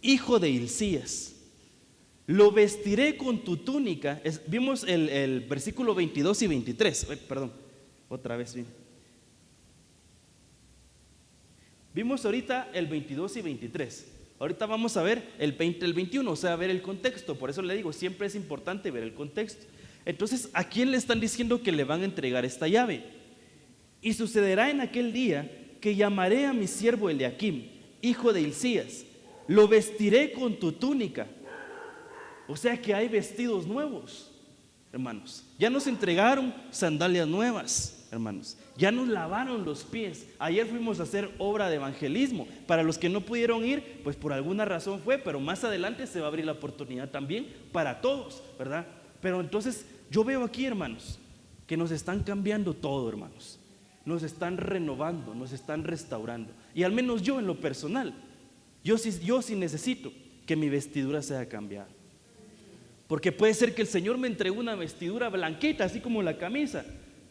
hijo de Hilcías. Lo vestiré con tu túnica. Vimos el versículo 22 y 23. Perdón, otra vez. Vimos ahorita el 22 y 23. Ahorita vamos a ver el 20 y el 21, o sea, ver el contexto. Por eso le digo, siempre es importante ver el contexto. Entonces, ¿a quién le están diciendo que le van a entregar esta llave? Y sucederá en aquel día que llamaré a mi siervo Eliakim, hijo de Hilcías, lo vestiré con tu túnica. O sea que hay vestidos nuevos, hermanos. Ya nos entregaron sandalias nuevas, hermanos. Ya nos lavaron los pies. Ayer fuimos a hacer obra de evangelismo. Para los que no pudieron ir, pues por alguna razón fue, pero más adelante se va a abrir la oportunidad también para todos, ¿verdad? Pero entonces yo veo aquí, hermanos, que nos están cambiando todo, hermanos. Nos están renovando, nos están restaurando. Y al menos yo en lo personal, yo sí necesito que mi vestidura sea cambiada. Porque puede ser que el Señor me entregó una vestidura blanquita, así como la camisa,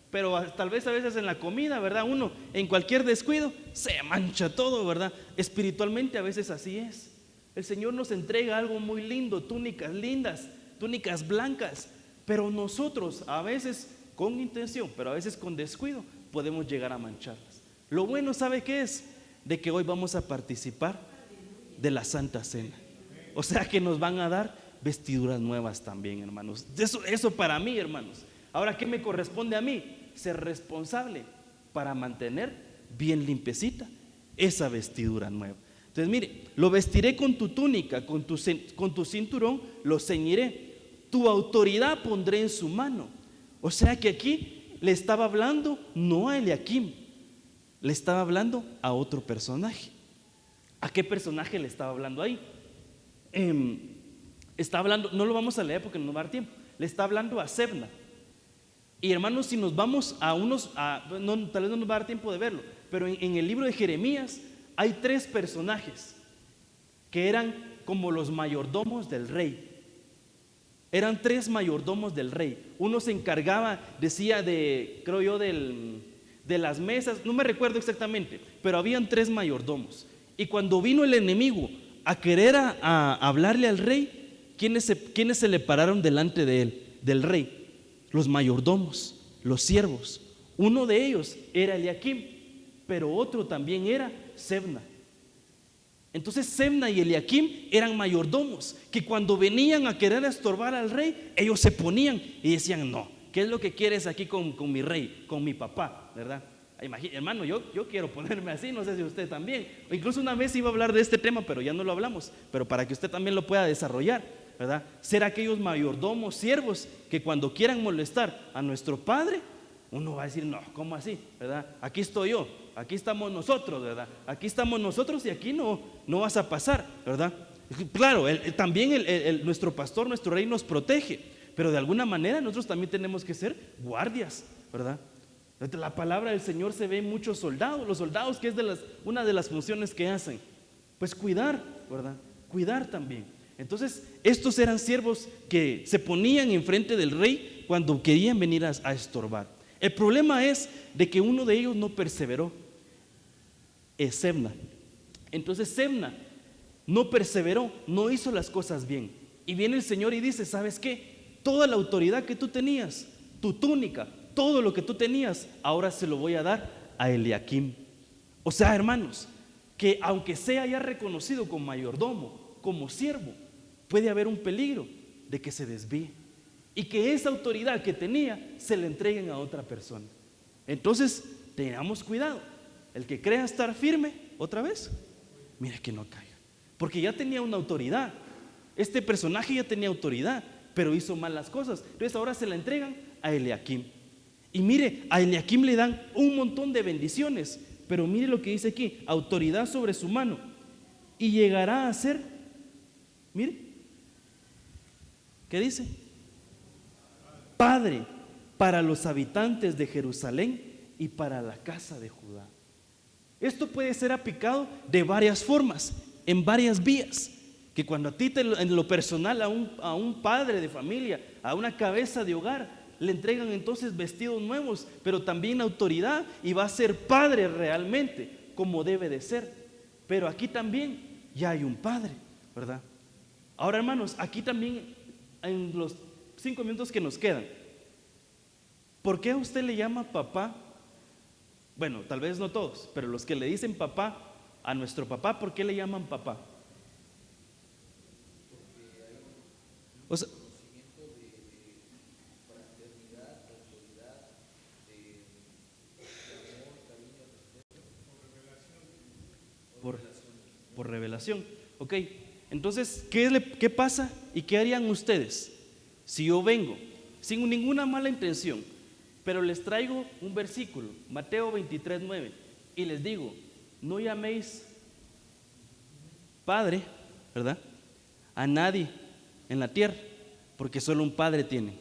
pero tal vez a veces en la comida, ¿verdad? Uno en cualquier descuido se mancha todo, ¿verdad? Espiritualmente a veces así es. El Señor nos entrega algo muy lindo, túnicas lindas, túnicas blancas, pero nosotros a veces con intención, pero a veces con descuido podemos llegar a mancharlas. Lo bueno, ¿sabe qué es? De que hoy vamos a participar de la Santa Cena. O sea que nos van a dar vestiduras nuevas también, hermanos. Eso para mí, hermanos. Ahora, ¿qué me corresponde a mí? Ser responsable para mantener bien limpiecita esa vestidura nueva. Entonces, mire, lo vestiré con tu túnica, con tu cinturón lo ceñiré, tu autoridad pondré en su mano. O sea que aquí le estaba hablando no a Eliakim, le estaba hablando a otro personaje. ¿A qué personaje le estaba hablando ahí? Está hablando, no lo vamos a leer porque no nos va a dar tiempo. Le está hablando a Sebna. Y hermanos, si nos vamos tal vez no nos va a dar tiempo de verlo, pero en el libro de Jeremías hay 3 personajes que eran como los mayordomos del rey. Eran 3 mayordomos del rey. Uno se encargaba, decía, creo yo, de las mesas, no me recuerdo exactamente, pero habían 3 mayordomos. Y cuando vino el enemigo a querer a hablarle al rey, ¿quiénes se le pararon delante de él, del rey? Los mayordomos, los siervos. Uno de ellos era Eliakim. pero otro también era Sebna. Entonces Sebna y Eliakim eran mayordomos que cuando venían a querer estorbar al rey, ellos se ponían y decían: no, ¿qué es lo que quieres aquí con mi rey, con mi papá? ¿Verdad? Hermano, yo quiero ponerme así, no sé si usted también. O incluso una vez iba a hablar de este tema, pero ya no lo hablamos, pero para que usted también lo pueda desarrollar, ¿verdad? Ser aquellos mayordomos, siervos, que cuando quieran molestar a nuestro padre, uno va a decir: no, ¿cómo así? ¿Verdad? Aquí estoy yo, aquí estamos nosotros, ¿verdad? Aquí estamos nosotros y aquí no vas a pasar, ¿verdad? Claro, también nuestro pastor, nuestro rey nos protege, pero de alguna manera nosotros también tenemos que ser guardias, ¿verdad? La palabra del Señor se ve en muchos soldados, los soldados, que es una de las funciones que hacen, pues cuidar, ¿verdad? Cuidar también. Entonces, estos eran siervos que se ponían enfrente del rey cuando querían venir a estorbar. El problema es de que uno de ellos no perseveró, es Sebna. Entonces Sebna no perseveró, no hizo las cosas bien. Y viene el Señor y dice: ¿sabes qué? Toda la autoridad que tú tenías, tu túnica, todo lo que tú tenías, ahora se lo voy a dar a Eliakim. O sea, hermanos, que aunque sea ya reconocido como mayordomo, como siervo, puede haber un peligro de que se desvíe y que esa autoridad que tenía se le entreguen a otra persona. Entonces, tengamos cuidado. El que crea estar firme, otra vez, mire que no caiga, porque ya tenía una autoridad. Este personaje ya tenía autoridad, pero hizo mal las cosas. Entonces ahora se la entregan a Eliakim. Y mire, a Eliakim le dan un montón de bendiciones, pero mire lo que dice aquí: autoridad sobre su mano, y llegará a ser, mire, ¿qué dice? Padre para los habitantes de Jerusalén y para la casa de Judá. Esto puede ser aplicado de varias formas, en varias vías. Que cuando a ti en lo personal a un padre de familia, a una cabeza de hogar, le entregan entonces vestidos nuevos, pero también autoridad, y va a ser padre realmente, como debe de ser. Pero aquí también ya hay un padre, ¿verdad? Ahora, hermanos, aquí también, en los 5 minutos que nos quedan, ¿por qué a usted le llama papá? Bueno, tal vez no todos, pero los que le dicen papá a nuestro papá, ¿por qué le llaman papá? O sea, por revelación. Ok, entonces, ¿qué pasa y qué harían ustedes si yo vengo sin ninguna mala intención, pero les traigo un versículo, Mateo 23:9, y les digo: no llaméis padre, ¿verdad?, a nadie en la tierra, porque solo un padre tiene?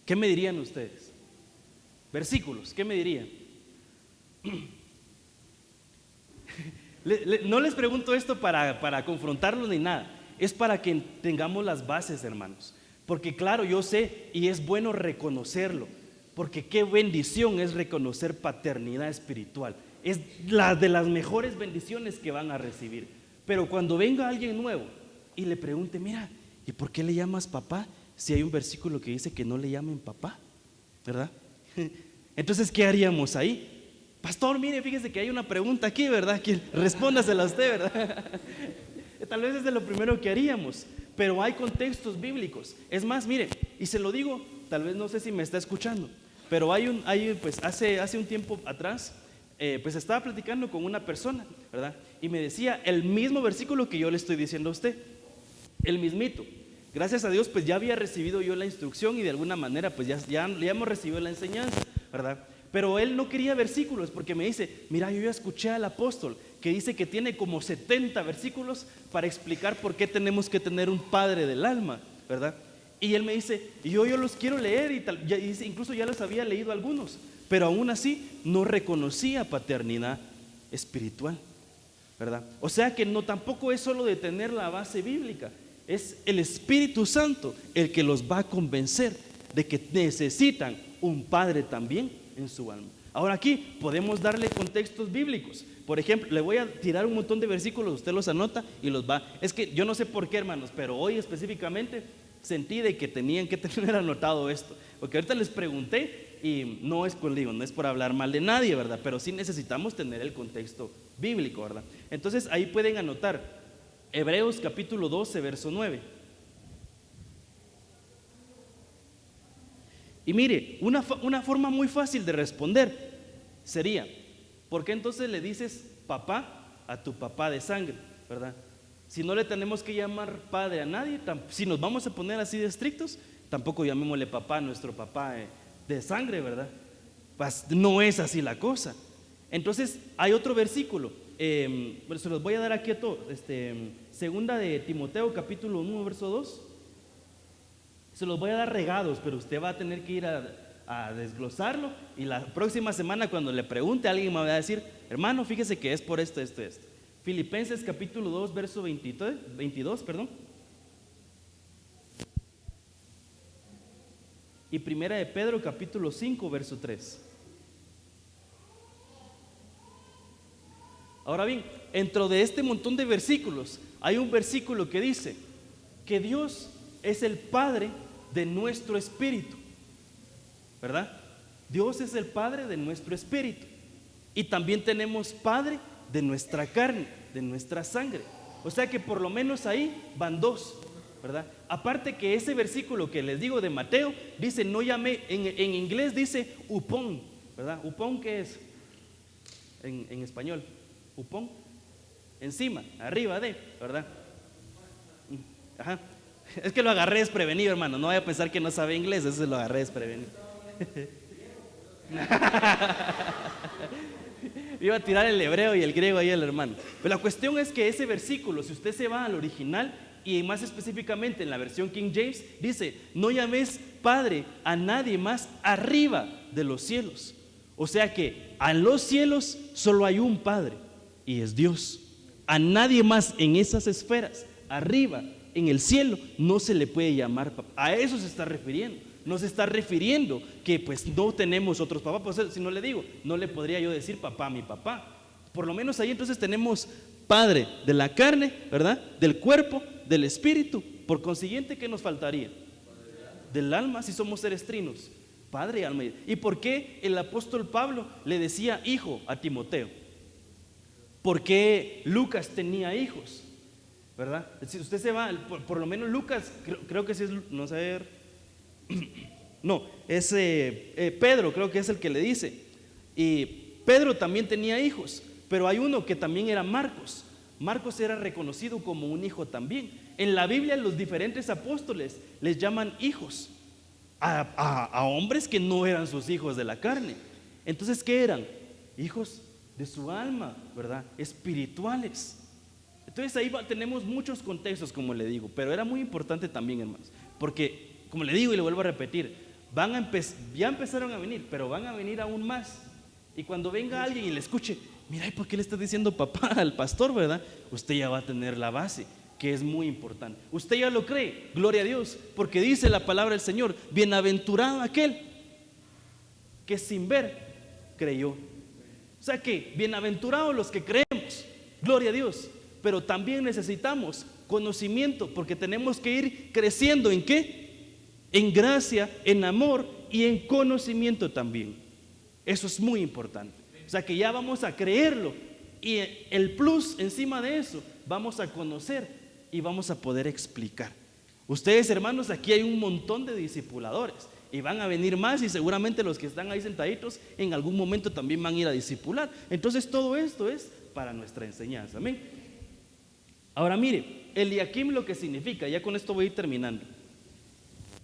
¿Qué me dirían ustedes? Versículos, ¿qué me dirían? No les pregunto esto para confrontarlos ni nada, es para que tengamos las bases, hermanos, porque claro, yo sé y es bueno reconocerlo, porque qué bendición es reconocer paternidad espiritual, es la de las mejores bendiciones que van a recibir. Pero cuando venga alguien nuevo y le pregunte: mira, ¿y por qué le llamas papá si hay un versículo que dice que no le llamen papá? ¿Verdad? Entonces, ¿qué haríamos ahí? Pastor, mire, fíjese que hay una pregunta aquí, ¿verdad? Que respóndasela a usted, ¿verdad? Tal vez es de lo primero que haríamos, pero hay contextos bíblicos. Es más, mire, y se lo digo, tal vez no sé si me está escuchando, pero pues hace un tiempo atrás, pues estaba platicando con una persona, ¿verdad? Y me decía el mismo versículo que yo le estoy diciendo a usted, el mismito. Gracias a Dios, pues ya había recibido yo la instrucción y de alguna manera, pues ya hemos recibido la enseñanza, ¿verdad? Pero él no quería versículos porque me dice: mira, yo ya escuché al apóstol que dice que tiene como 70 versículos para explicar por qué tenemos que tener un padre del alma, ¿verdad? Y él me dice: y yo los quiero leer y tal, incluso ya los había leído algunos, pero aún así no reconocía paternidad espiritual, ¿verdad? O sea que no, tampoco es solo de tener la base bíblica, es el Espíritu Santo el que los va a convencer de que necesitan un padre también en su alma. Ahora aquí podemos darle contextos bíblicos. Por ejemplo, le voy a tirar un montón de versículos, usted los anota y los va. Es que yo no sé por qué, hermanos, pero hoy específicamente sentí de que tenían que tener anotado esto, porque ahorita les pregunté y no es, pues digo, no es por hablar mal de nadie, ¿verdad? Pero sí necesitamos tener el contexto bíblico, ¿verdad? Entonces ahí pueden anotar Hebreos capítulo 12, verso 9. Y mire, una forma muy fácil de responder sería, ¿por qué entonces le dices papá a tu papá de sangre, ¿verdad? Si no le tenemos que llamar padre a nadie, si nos vamos a poner así de estrictos, tampoco llamémosle papá a nuestro papá de sangre, ¿verdad? Pues no es así la cosa. Entonces hay otro versículo, se los voy a dar aquí a todos, segunda de Timoteo capítulo 1 verso 2. Se los voy a dar regados, pero usted va a tener que ir a desglosarlo, y la próxima semana cuando le pregunte a alguien me va a decir, hermano, fíjese que es por esto. Filipenses capítulo 2 verso 22, perdón. Y primera de Pedro capítulo 5 verso 3. Ahora bien, dentro de este montón de versículos hay un versículo que dice que Dios es el Padre de nuestro espíritu, ¿verdad? Dios es el Padre de nuestro espíritu, y también tenemos Padre de nuestra carne, de nuestra sangre. O sea que por lo menos ahí van dos, ¿verdad? Aparte que ese versículo que les digo de Mateo dice, no llamé, en inglés dice upon, ¿verdad? Upon, ¿qué es? En español, upon, encima, arriba de, ¿verdad? Ajá. Es que lo agarré desprevenido, hermano. No vaya a pensar que no sabe inglés, eso lo agarré desprevenido. Iba a tirar el hebreo y el griego ahí el hermano. Pero la cuestión es que ese versículo, si usted se va al original, y más específicamente en la versión King James, dice, no llames padre a nadie más arriba de los cielos. O sea que a los cielos solo hay un Padre, y es Dios. A nadie más en esas esferas, arriba, en el cielo, no se le puede llamar papá. A eso se está refiriendo. No se está refiriendo que pues no tenemos otros papás. Pues, si no le digo, no le podría yo decir papá a mi papá. Por lo menos ahí entonces tenemos Padre de la carne, ¿verdad? Del cuerpo, del espíritu. Por consiguiente, ¿qué nos faltaría? Del alma, si somos seres trinos. Padre y alma. ¿Y por qué el apóstol Pablo le decía hijo a Timoteo? ¿Por qué Lucas tenía hijos? ¿Verdad? Si usted se va, por lo menos Lucas, creo que sí es, no sé, no, es Pedro, creo que es el que le dice. Y Pedro también tenía hijos, pero hay uno que también era Marcos. Marcos era reconocido como un hijo también. En la Biblia los diferentes apóstoles les llaman hijos a hombres que no eran sus hijos de la carne. Entonces, ¿qué eran? Hijos de su alma, ¿verdad? Espirituales. Entonces ahí tenemos muchos contextos, como le digo, pero era muy importante también, hermanos, porque, como le digo y le vuelvo a repetir, ya empezaron a venir, pero van a venir aún más. Y cuando venga alguien y le escuche, mira, ¿y por qué le está diciendo papá al pastor, verdad? Usted ya va a tener la base, que es muy importante. Usted ya lo cree, gloria a Dios, porque dice la palabra del Señor, bienaventurado aquel que sin ver creyó. O sea que, bienaventurados los que creemos, gloria a Dios. Pero también necesitamos conocimiento, porque tenemos que ir creciendo ¿en qué? En gracia, en amor y en conocimiento también. Eso es muy importante. O sea que ya vamos a creerlo, y el plus encima de eso, vamos a conocer y vamos a poder explicar. Ustedes, hermanos, aquí hay un montón de discipuladores y van a venir más, y seguramente los que están ahí sentaditos en algún momento también van a ir a discipular. Entonces todo esto es para nuestra enseñanza. Amén. Ahora mire, Eliakim lo que significa, ya con esto voy a ir terminando,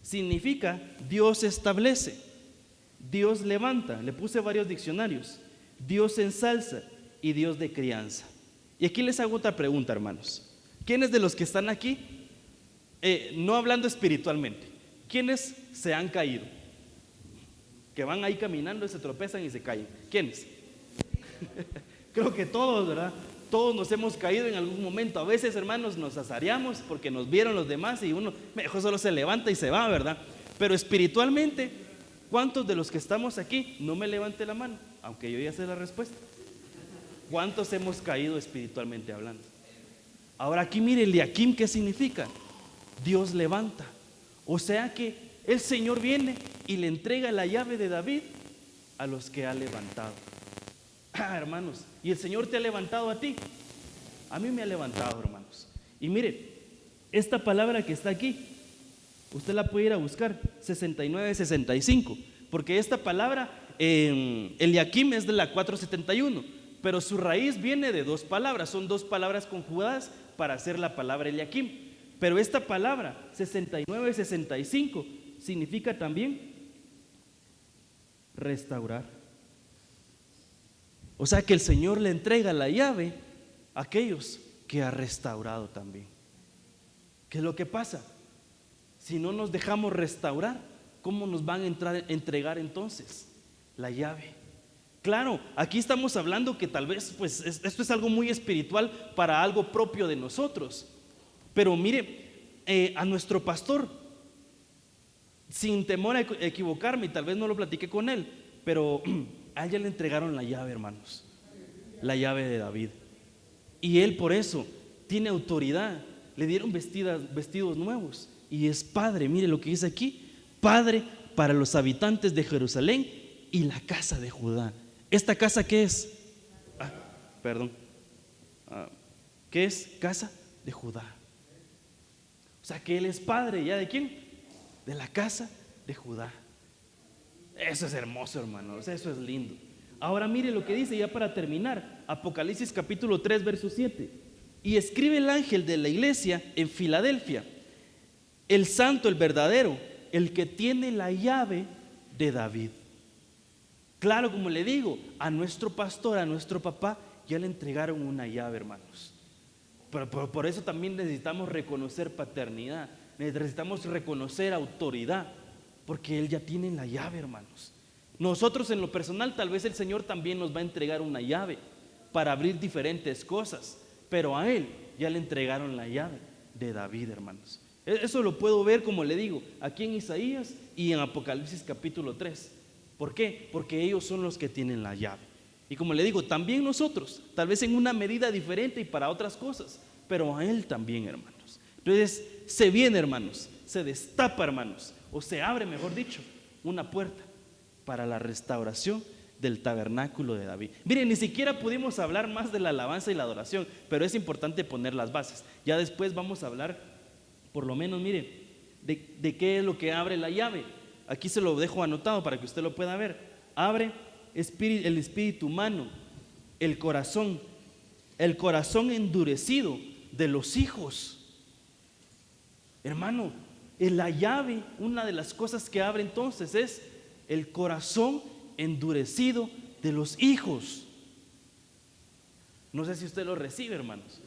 significa Dios establece, Dios levanta. Le puse varios diccionarios: Dios ensalza y Dios de crianza. Y aquí les hago otra pregunta, hermanos. ¿Quiénes de los que están aquí, no hablando espiritualmente, quiénes se han caído? Que van ahí caminando, se tropezan y se caen. ¿Quiénes? Creo que todos, ¿verdad? Todos nos hemos caído en algún momento. A veces, hermanos, nos azareamos porque nos vieron los demás y uno mejor solo se levanta y se va, ¿verdad? Pero espiritualmente, ¿cuántos de los que estamos aquí? No me levante la mano, aunque yo ya sé la respuesta. ¿Cuántos hemos caído espiritualmente hablando? Ahora aquí mire, Eliakim, ¿qué significa? Dios levanta. O sea que el Señor viene y le entrega la llave de David a los que ha levantado. Hermanos, ¿y el Señor te ha levantado a ti? A mí me ha levantado, hermanos. Y mire, esta palabra que está aquí, usted la puede ir a buscar, 69-65, porque esta palabra, Eliakim, es de la 471, pero su raíz viene de dos palabras, son dos palabras conjugadas para hacer la palabra Eliakim. Pero esta palabra, 69-65, significa también restaurar. O sea que el Señor le entrega la llave a aquellos que ha restaurado también. ¿Qué es lo que pasa? Si no nos dejamos restaurar, ¿cómo nos van a entregar entonces la llave? Claro, aquí estamos hablando que tal vez pues esto es algo muy espiritual para algo propio de nosotros. Pero mire, a nuestro pastor, sin temor a equivocarme, y tal vez no lo platiqué con él, pero a ella le entregaron la llave, hermanos, la llave de David. Y él por eso tiene autoridad, le dieron vestidos nuevos y es padre. Mire lo que dice aquí: padre para los habitantes de Jerusalén y la casa de Judá. ¿Esta casa qué es? ¿Qué es? Casa de Judá. O sea que él es padre ya de ¿quién? De la casa de Judá. Eso es hermoso, hermanos, eso es lindo. Ahora mire lo que dice ya para terminar, Apocalipsis capítulo 3 verso 7. Y escribe el ángel de la iglesia en Filadelfia: el santo, el verdadero, el que tiene la llave de David. Claro, como le digo, a nuestro pastor, a nuestro papá, ya le entregaron una llave, hermanos. Pero por eso también necesitamos reconocer paternidad, necesitamos reconocer autoridad, porque él ya tiene la llave, hermanos. Nosotros en lo personal, tal vez el Señor también nos va a entregar una llave para abrir diferentes cosas, pero a él ya le entregaron la llave de David, hermanos. Eso lo puedo ver, como le digo, aquí en Isaías y en Apocalipsis capítulo 3. ¿Por qué? Porque ellos son los que tienen la llave. Y como le digo, también nosotros, tal vez en una medida diferente y para otras cosas, pero a él también, hermanos. Entonces se viene, hermanos, se destapa, hermanos, o se abre, mejor dicho, una puerta para la restauración del tabernáculo de David. Miren, ni siquiera pudimos hablar más de la alabanza y la adoración, pero es importante poner las bases. Ya después vamos a hablar, por lo menos, mire, de qué es lo que abre la llave. Aquí se lo dejo anotado para que usted lo pueda ver. Abre el espíritu humano, el corazón endurecido de los hijos. Hermano, en la llave, una de las cosas que abre entonces es el corazón endurecido de los hijos. No sé si usted lo recibe, hermanos.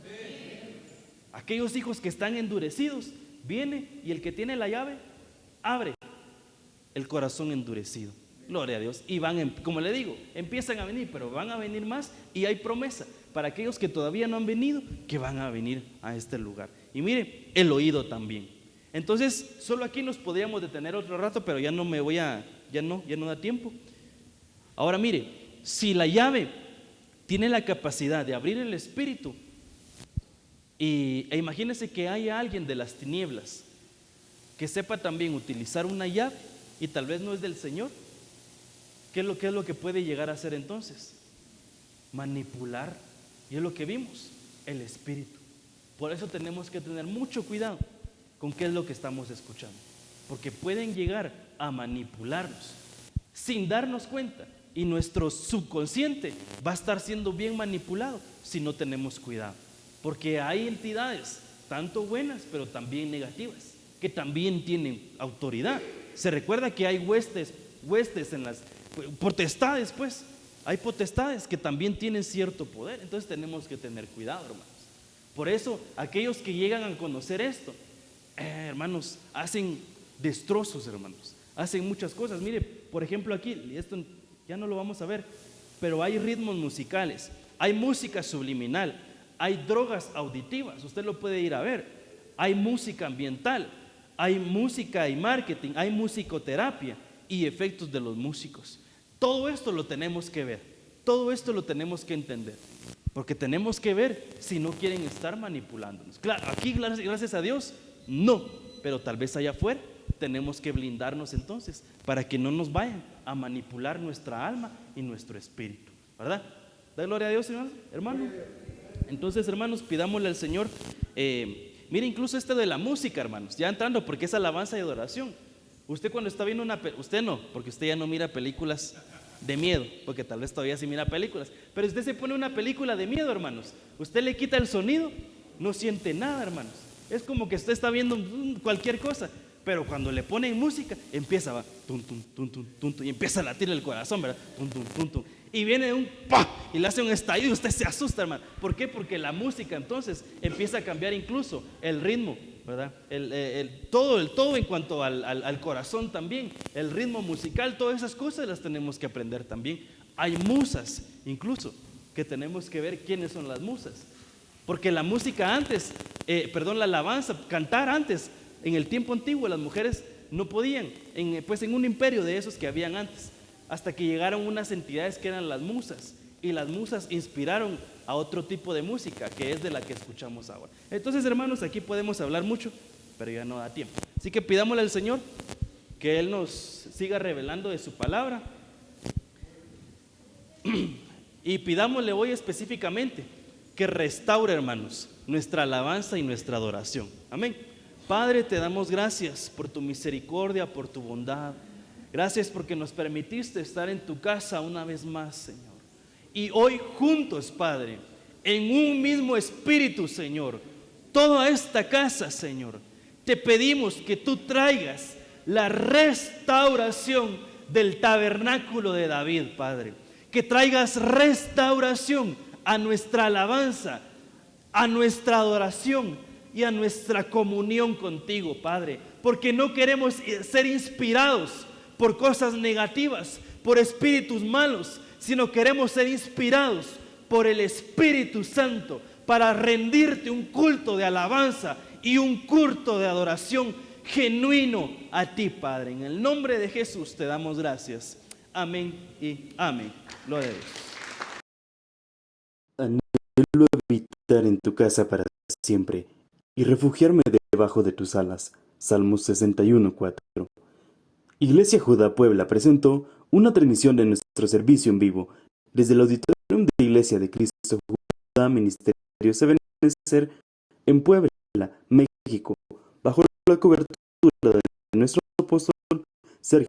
Aquellos hijos que están endurecidos, viene y el que tiene la llave abre el corazón endurecido. Gloria a Dios. Y van, como le digo, empiezan a venir, pero van a venir más, y hay promesa para aquellos que todavía no han venido, que van a venir a este lugar. Y mire, el oído también. Entonces, solo aquí nos podríamos detener otro rato, pero ya no da tiempo. Ahora mire, si la llave tiene la capacidad de abrir el espíritu, e imagínese que haya alguien de las tinieblas que sepa también utilizar una llave y tal vez no es del Señor, ¿qué es lo que puede llegar a hacer entonces? Manipular. Y es lo que vimos, el espíritu. Por eso tenemos que tener mucho cuidado con qué es lo que estamos escuchando, porque pueden llegar a manipularnos sin darnos cuenta, y nuestro subconsciente va a estar siendo bien manipulado si no tenemos cuidado, porque hay entidades tanto buenas pero también negativas que también tienen autoridad. Se recuerda que hay huestes en las potestades, pues hay potestades que también tienen cierto poder. Entonces tenemos que tener cuidado, hermanos. Por eso aquellos que llegan a conocer esto, hermanos, hacen destrozos, hermanos, hacen muchas cosas. Mire, por ejemplo aquí, y esto ya no lo vamos a ver, pero hay ritmos musicales, hay música subliminal, hay drogas auditivas, usted lo puede ir a ver, hay música ambiental, hay música y marketing, hay musicoterapia y efectos de los músicos. Todo esto lo tenemos que ver, todo esto lo tenemos que entender, porque tenemos que ver si no quieren estar manipulándonos. Claro, aquí gracias a Dios no, pero tal vez allá afuera tenemos que blindarnos entonces para que no nos vayan a manipular nuestra alma y nuestro espíritu, ¿verdad? Da gloria a Dios, hermano. Entonces, hermanos, pidámosle al Señor. Mire, incluso de la música, hermanos, ya entrando, porque es alabanza y adoración. Usted cuando está viendo usted no, porque usted ya no mira películas de miedo, porque tal vez todavía sí mira películas, pero usted se pone una película de miedo, hermanos, usted le quita el sonido, no siente nada, hermanos. Es como que usted está viendo cualquier cosa, pero cuando le ponen música, empieza, va, tum, tum, tum, tum, tum, tum, y empieza a latir el corazón, ¿verdad? Tum, tum, tum, tum, y viene un ¡pah! Y le hace un estallido y usted se asusta, hermano. ¿Por qué? Porque la música entonces empieza a cambiar incluso el ritmo, ¿verdad? Todo en cuanto al corazón también, el ritmo musical, todas esas cosas las tenemos que aprender también. Hay musas incluso que tenemos que ver quiénes son las musas, porque la música antes, la alabanza, cantar antes, en el tiempo antiguo las mujeres no podían, en un imperio de esos que habían antes, hasta que llegaron unas entidades que eran las musas, y las musas inspiraron a otro tipo de música, que es de la que escuchamos ahora. Entonces, hermanos, aquí podemos hablar mucho, pero ya no da tiempo. Así que pidámosle al Señor que Él nos siga revelando de su palabra, y pidámosle hoy específicamente que restaure, hermanos, nuestra alabanza y nuestra adoración. Amén. Padre, te damos gracias por tu misericordia, por tu bondad. Gracias porque nos permitiste estar en tu casa una vez más, Señor. Y hoy juntos, Padre, en un mismo espíritu, Señor, toda esta casa, Señor, te pedimos que tú traigas la restauración del tabernáculo de David, Padre. Que traigas restauración a nuestra alabanza, a nuestra adoración y a nuestra comunión contigo, Padre. Porque no queremos ser inspirados por cosas negativas, por espíritus malos, sino queremos ser inspirados por el Espíritu Santo para rendirte un culto de alabanza y un culto de adoración genuino a ti, Padre. En el nombre de Jesús te damos gracias. Amén y amén. Gloria a Dios. Anhelo habitar en tu casa para siempre y refugiarme debajo de tus alas. Salmos 61:4. Iglesia Judá Puebla presentó una transmisión de nuestro servicio en vivo desde el auditorium de Iglesia de Cristo Judá Ministerio Ebenezer en Puebla, México, bajo la cobertura de nuestro apóstol Sergio